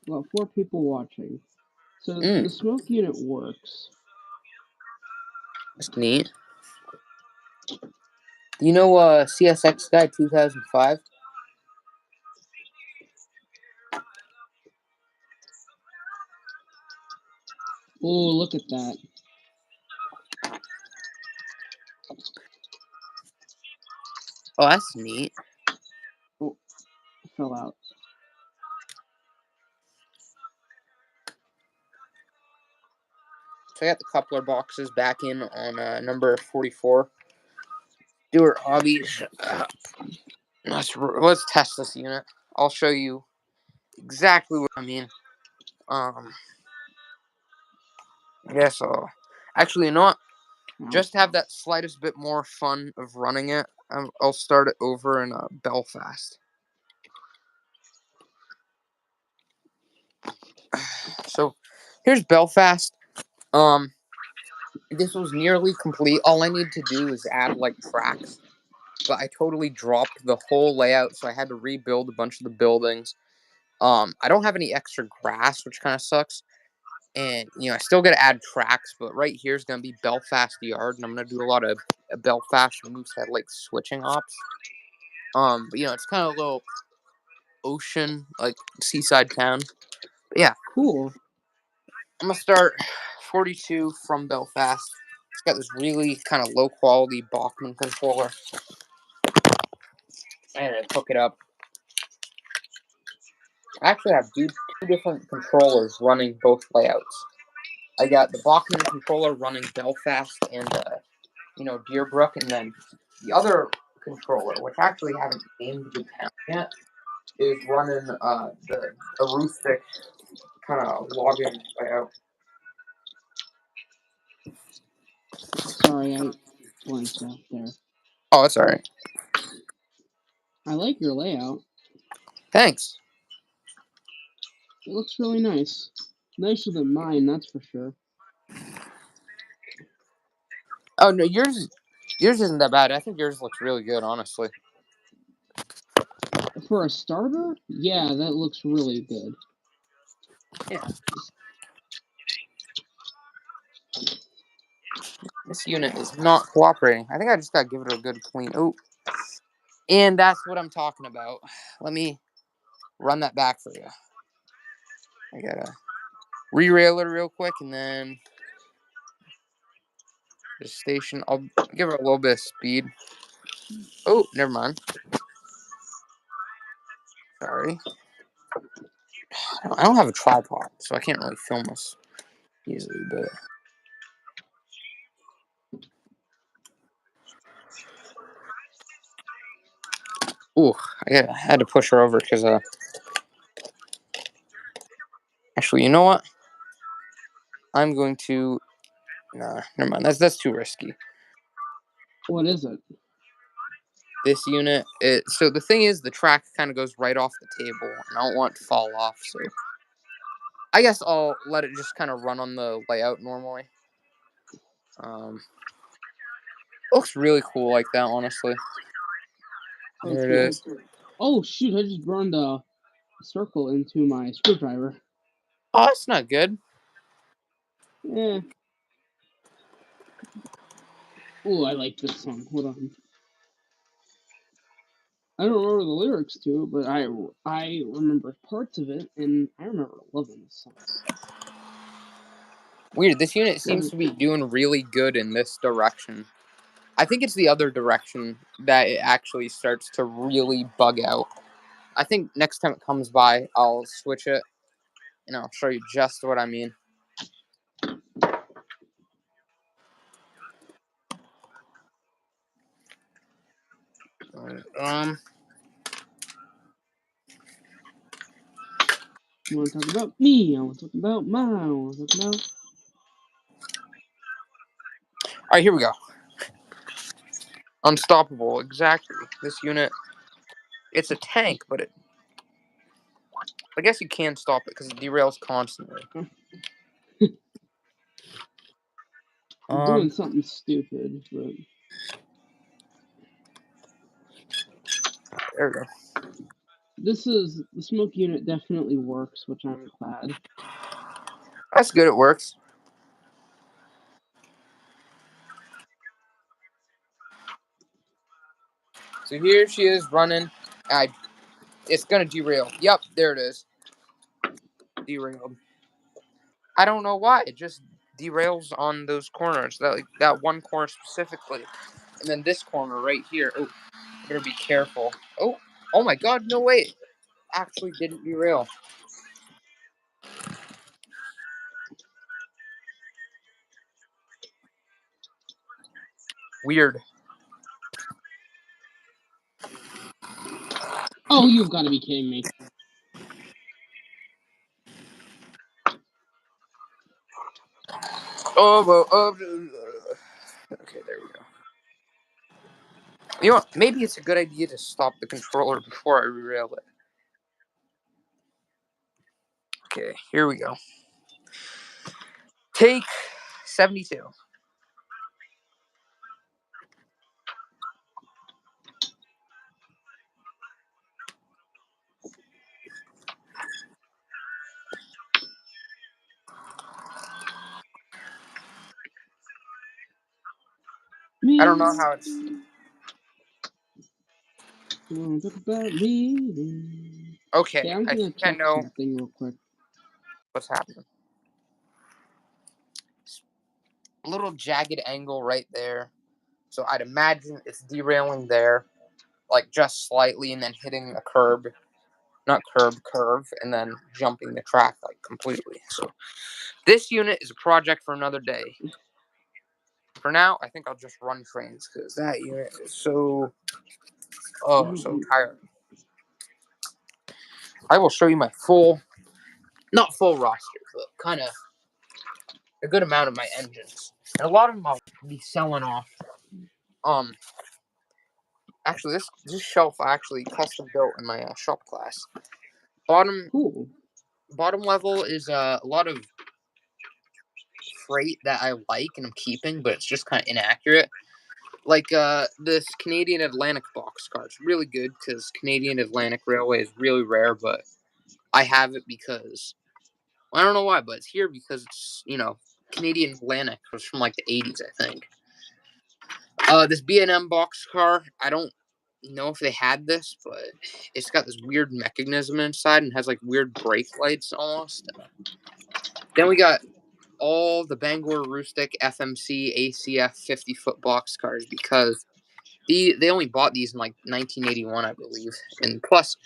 Well, 4 people watching. So the smoke unit works. That's neat. You know CSX Guy 2005? Oh, look at that. Oh, that's neat. Oh, fell out. So I got the coupler boxes back in on number 44. Stewart Hobbies. Let's test this unit. I'll show you exactly what I mean. Yes, actually, you know what? Just to have that slightest bit more fun of running it, I'll start it over in Belfast. So here's Belfast. This was nearly complete. All I need to do is add like tracks, but I totally dropped the whole layout, so I had to rebuild a bunch of the buildings. I don't have any extra grass, which kind of sucks. And I still got to add tracks, but right here is gonna be Belfast Yard, and I'm gonna do a lot of Belfast Moosehead like switching ops. But it's kind of a little ocean, like seaside town. But yeah, Cool. I'm gonna start 42 from Belfast. It's got this really kind of low quality Bachmann controller, and then hook it up. I actually have two different controllers running both layouts. I got the Bachmann controller running Belfast and Deerbrook, and then the other controller, which I actually haven't named the town yet, is running the Rustic kind of login layout. Sorry, I blanked out there. Oh, that's alright. I like your layout. Thanks. It looks really nice. Nicer than mine, that's for sure. Oh no, yours isn't that bad. I think yours looks really good, honestly. For a starter, yeah, that looks really good. Yeah. This unit is not cooperating. I think I just gotta give it a good clean. Oh, And that's what I'm talking about. Let me run that back for you. I gotta re-rail it real quick, and then the station. I'll give her a little bit of speed. Oh, never mind. Sorry. I don't have a tripod, so I can't really film this easily, but. Ooh, I had to push her over because, actually, you know what? I'm going to. Nah, never mind. That's too risky. What is it? This unit. So the thing is, the track kind of goes right off the table, and I don't want it to fall off. So I guess I'll let it just kind of run on the layout normally. Looks really cool like that, honestly. Oh, There it is. Oh shoot! I just burned a circle into my screwdriver. Oh, that's not good. Yeah. Oh, I like this song. Hold on. I don't remember the lyrics to it, but I remember parts of it, and I remember loving this song. Weird. This unit seems to be doing really good in this direction. I think it's the other direction that it actually starts to really bug out. I think next time it comes by, I'll switch it, and I'll show you just what I mean. You want to talk about me? I want to talk about mine. I want to talk about. All right, here we go. Unstoppable, exactly. This unit, it's a tank, but I guess you can stop it because it derails constantly. I'm doing something stupid, but there we go. the smoke unit definitely works, which I'm glad. That's good. It works. So here she is running. It's gonna derail. Yep, there it is. Derailed. I don't know why. It just derails on those corners. That one corner specifically, and then this corner right here. Oh, better be careful. Oh my God! No way. It actually didn't derail. Weird. Oh, you've got to be kidding me! Okay, there we go. You know what? Maybe it's a good idea to stop the controller before I re-rail it. Okay, here we go. Take 72. I don't know how it's. You want to talk about me? Okay, Yeah, I'm I gonna think I check know something real quick. what's happening. A little jagged angle right there. So I'd imagine it's derailing there, like just slightly, and then hitting a curb. Not curve, and then jumping the track like completely. So this unit is a project for another day. For now, I think I'll just run trains because that unit is so tiring. I will show you my not full roster, but kind of a good amount of my engines. And a lot of them I'll be selling off. Actually, this shelf I actually custom built in my shop class. Bottom level is a lot of freight that I like and I'm keeping, but it's just kind of inaccurate. Like this Canadian Atlantic boxcar. It's really good because Canadian Atlantic Railway is really rare, but I have it because I don't know why, but it's here because it's Canadian Atlantic was from like the 80s, I think. This B&M boxcar, I don't know if they had this, but it's got this weird mechanism inside and has like weird brake lights almost. Then we got all the Bangor Rustic FMC ACF 50-foot box cars because they only bought these in like 1981, I believe. And plus,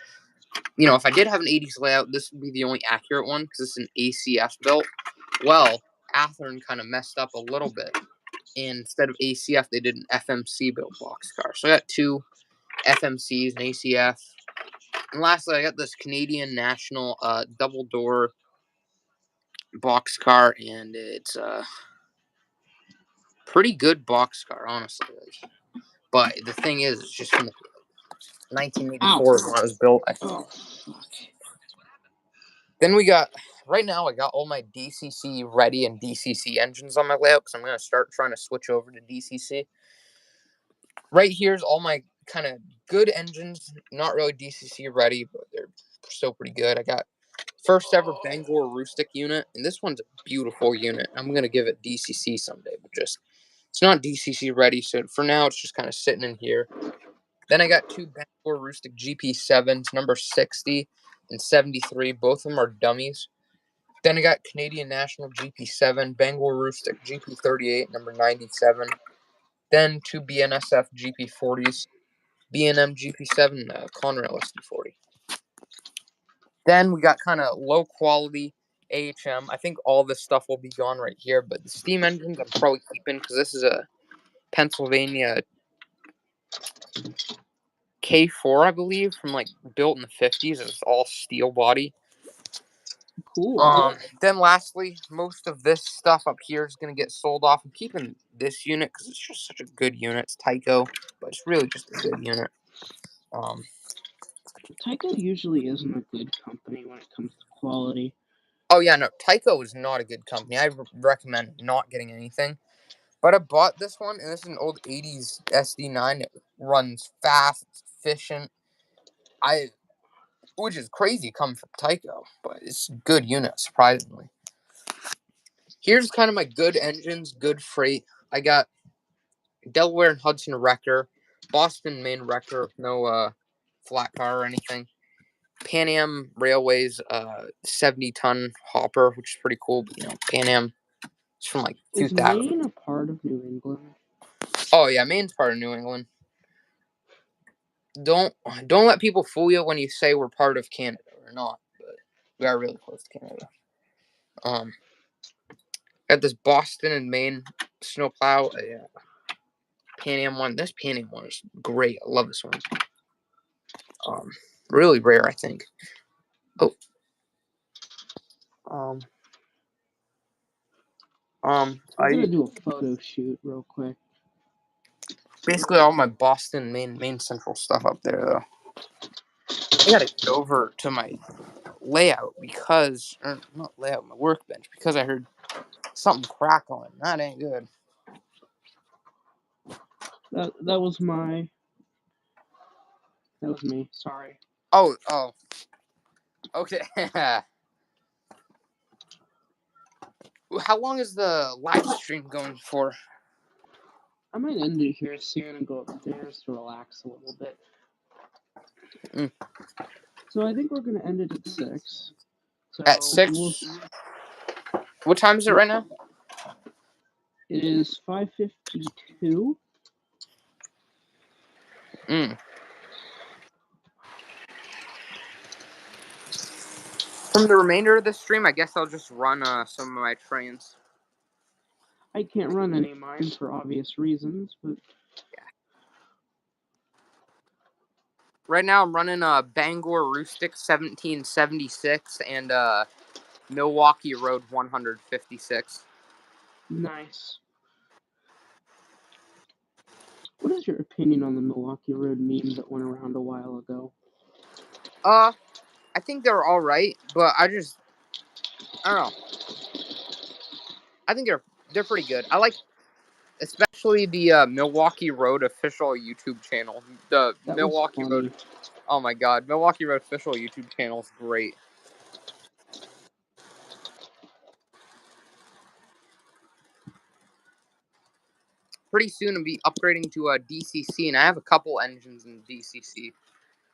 if I did have an 80s layout, this would be the only accurate one because it's an ACF built. Well, Athearn kind of messed up a little bit. And instead of ACF, they did an FMC built box car. So I got two FMCs, an ACF. And lastly, I got this Canadian National double door box car, and it's a pretty good box car, honestly. But the thing is, it's just from 1984 when it was built. Oh, fuck. Then right now I got all my DCC ready and DCC engines on my layout because I'm going to start trying to switch over to DCC. Right here's all my kind of good engines, not really DCC ready, but they're still pretty good. I got first ever Bangor Rustic unit, and this one's a beautiful unit. I'm going to give it DCC someday, but it's not DCC ready, so for now it's just kind of sitting in here. Then I got two Bangor Rustic GP7s, number 60 and 73. Both of them are dummies. Then I got Canadian National GP7, Bangor Rustic GP38, number 97. Then two BNSF GP40s, B&M GP7, Conrail SD40. Then we got kind of low quality AHM. I think all this stuff will be gone right here, but the steam engines I'm probably keeping because this is a Pennsylvania K4, I believe, from like built in the 50s. It's all steel body. Cool. Then lastly, most of this stuff up here is going to get sold off. I'm keeping this unit because it's just such a good unit. It's Tyco, but it's really just a good unit. Tyco usually isn't a good company when it comes to quality. Oh yeah, no, Tyco is not a good company. I recommend not getting anything. But I bought this one, and this is an old 80s SD9. It runs fast, it's efficient. Which is crazy coming from Tyco, but it's a good unit, surprisingly. Here's kind of my good engines, good freight. I got Delaware and Hudson Wrecker, Boston Maine Wrecker, no flat car or anything. Pan Am Railways 70-ton hopper, which is pretty cool. But, Pan Am is from like Is 2000. Maine a part of New England? Oh yeah, Maine's part of New England. Don't let people fool you when you say we're part of Canada. We're not, but we are really close to Canada. Got this Boston and Maine snowplow, Pan Am one. This Pan Am one is great. I love this one. Really rare, I think. Oh. I'm gonna do a photo shoot real quick. Basically all my Boston, Maine Central stuff up there, though. I gotta get over to my layout not layout, my workbench, because I heard something crackling. That ain't good. That was me. Sorry. Oh. Okay. How long is the live stream going for? I might end it here soon and go upstairs to relax a little bit. So I think we're gonna end it at 6. So At 6? What time is it right now? It is 5:52. From the remainder of the stream, I guess I'll just run some of my trains. I can't run any of mine for obvious reasons, but yeah. Right now, I'm running Bangor Rustic 1776 and Milwaukee Road 156. Nice. What is your opinion on the Milwaukee Road meme that went around a while ago? I think they're all right, but I don't know. I think they're pretty good. I like especially the Milwaukee Road official YouTube channel. The That Milwaukee Road. Oh my God, Milwaukee Road official YouTube channel is great. pretty soon I'll be upgrading to a DCC, and I have a couple engines in DCC.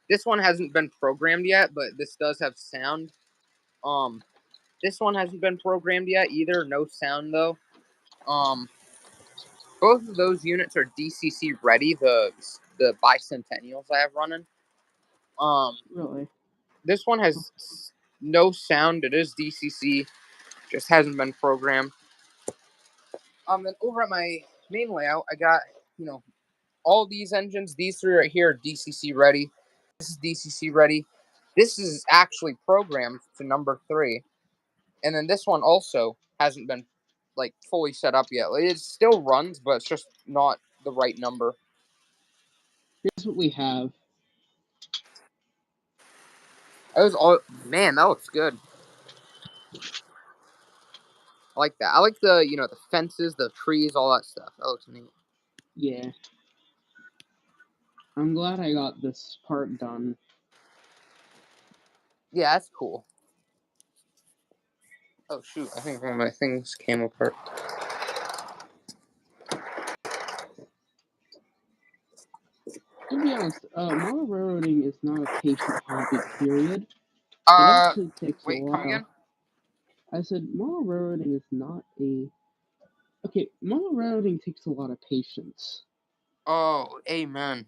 This one hasn't been programmed yet, but this does have sound. This one hasn't been programmed yet either. No sound though. Both of those units are DCC ready. The bicentennials I have running. Really? This one has no sound. It is DCC, just hasn't been programmed. Then over at my main layout, I got all these engines. These three right here are DCC ready. This is DCC ready. This is actually programmed to number 3, and then this one also hasn't been like fully set up yet. It still runs, but it's just not the right number. Here's what we have. That was all. Man, that looks good. I like that. I like the the fences, the trees, all that stuff. That looks neat. Yeah. I'm glad I got this part done. Yeah, that's cool. Oh shoot! I think one of my things came apart. To be honest, model railroading is not a patient hobby, period. It actually takes Wait, a while. come again? I said model railroading is not a... Okay, model railroading takes a lot of patience. Oh, amen.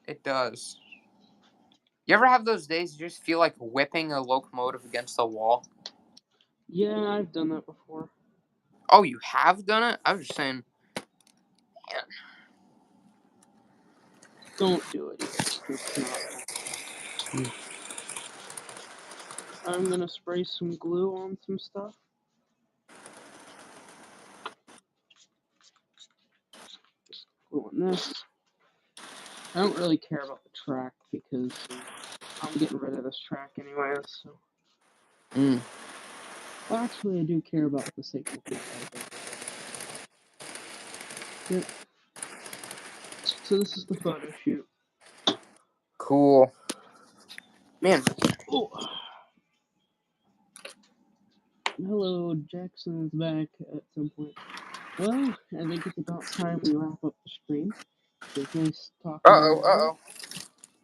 It does. You ever have those days you just feel like whipping a locomotive against the wall? Yeah, I've done that before. Oh, you have done it? I was just saying. Man. Don't do it either. It's not. I'm gonna spray some glue on some stuff. Just glue on this. I don't really care about the track because I'm getting rid of this track anyways. So. Well, actually, I do care about the signal here. Yep. So this is the photo shoot. Cool. Man. Oh. Hello, Jackson is back at some point. Well, I think it's about time we wrap up the stream. It was nice talking to you.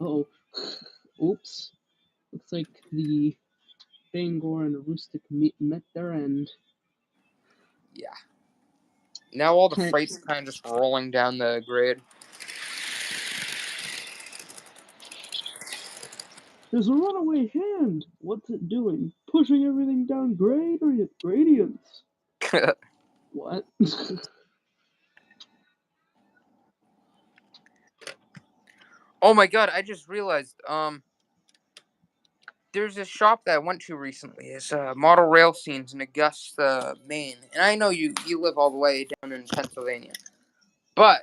Uh-oh. Oops. Looks like the Bangor and Aroostook met their end. Yeah. Now all the freight's kind of just rolling down the grade. There's a runaway hand! What's it doing? Pushing everything down grade or gradients? What? Oh my god, I just realized, there's a shop that I went to recently. It's Model Rail Scenes in Augusta, Maine. And I know you live all the way down in Pennsylvania. But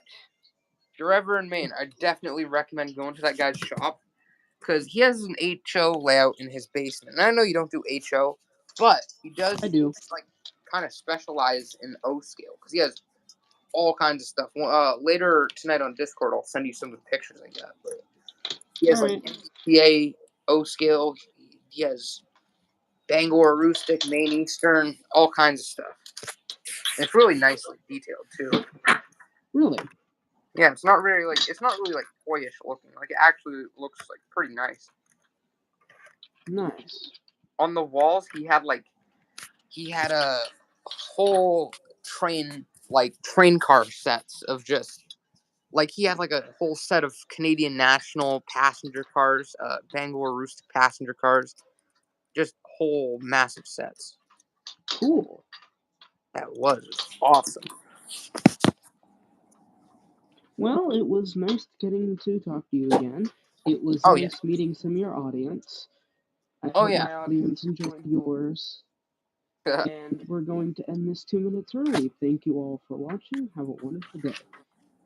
if you're ever in Maine, I definitely recommend going to that guy's shop. Because he has an HO layout in his basement. And I know you don't do HO, but he does I do. like kind of specialize in O scale. Because he has all kinds of stuff. Later tonight on Discord, I'll send you some of the pictures I got. But he has like MPA, O scale. He has Bangor, Aroostook, Maine Eastern, all kinds of stuff. And it's really nicely detailed too. Really? Yeah, it's not really like toyish looking. Like it actually looks like pretty nice. Nice. On the walls, he had a whole train car sets of just like he had like a whole set of Canadian National passenger cars, Bangor Aroostook passenger cars, just whole massive sets. Cool. That was awesome. Well, it was nice getting to talk to you again. It was nice meeting some of your audience. I hope my audience enjoyed yours. And we're going to end this 2 minutes early. Thank you all for watching. Have a wonderful day.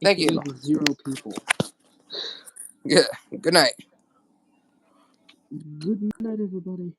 Thank you. The 0 people. Yeah. Good night. Good night, everybody.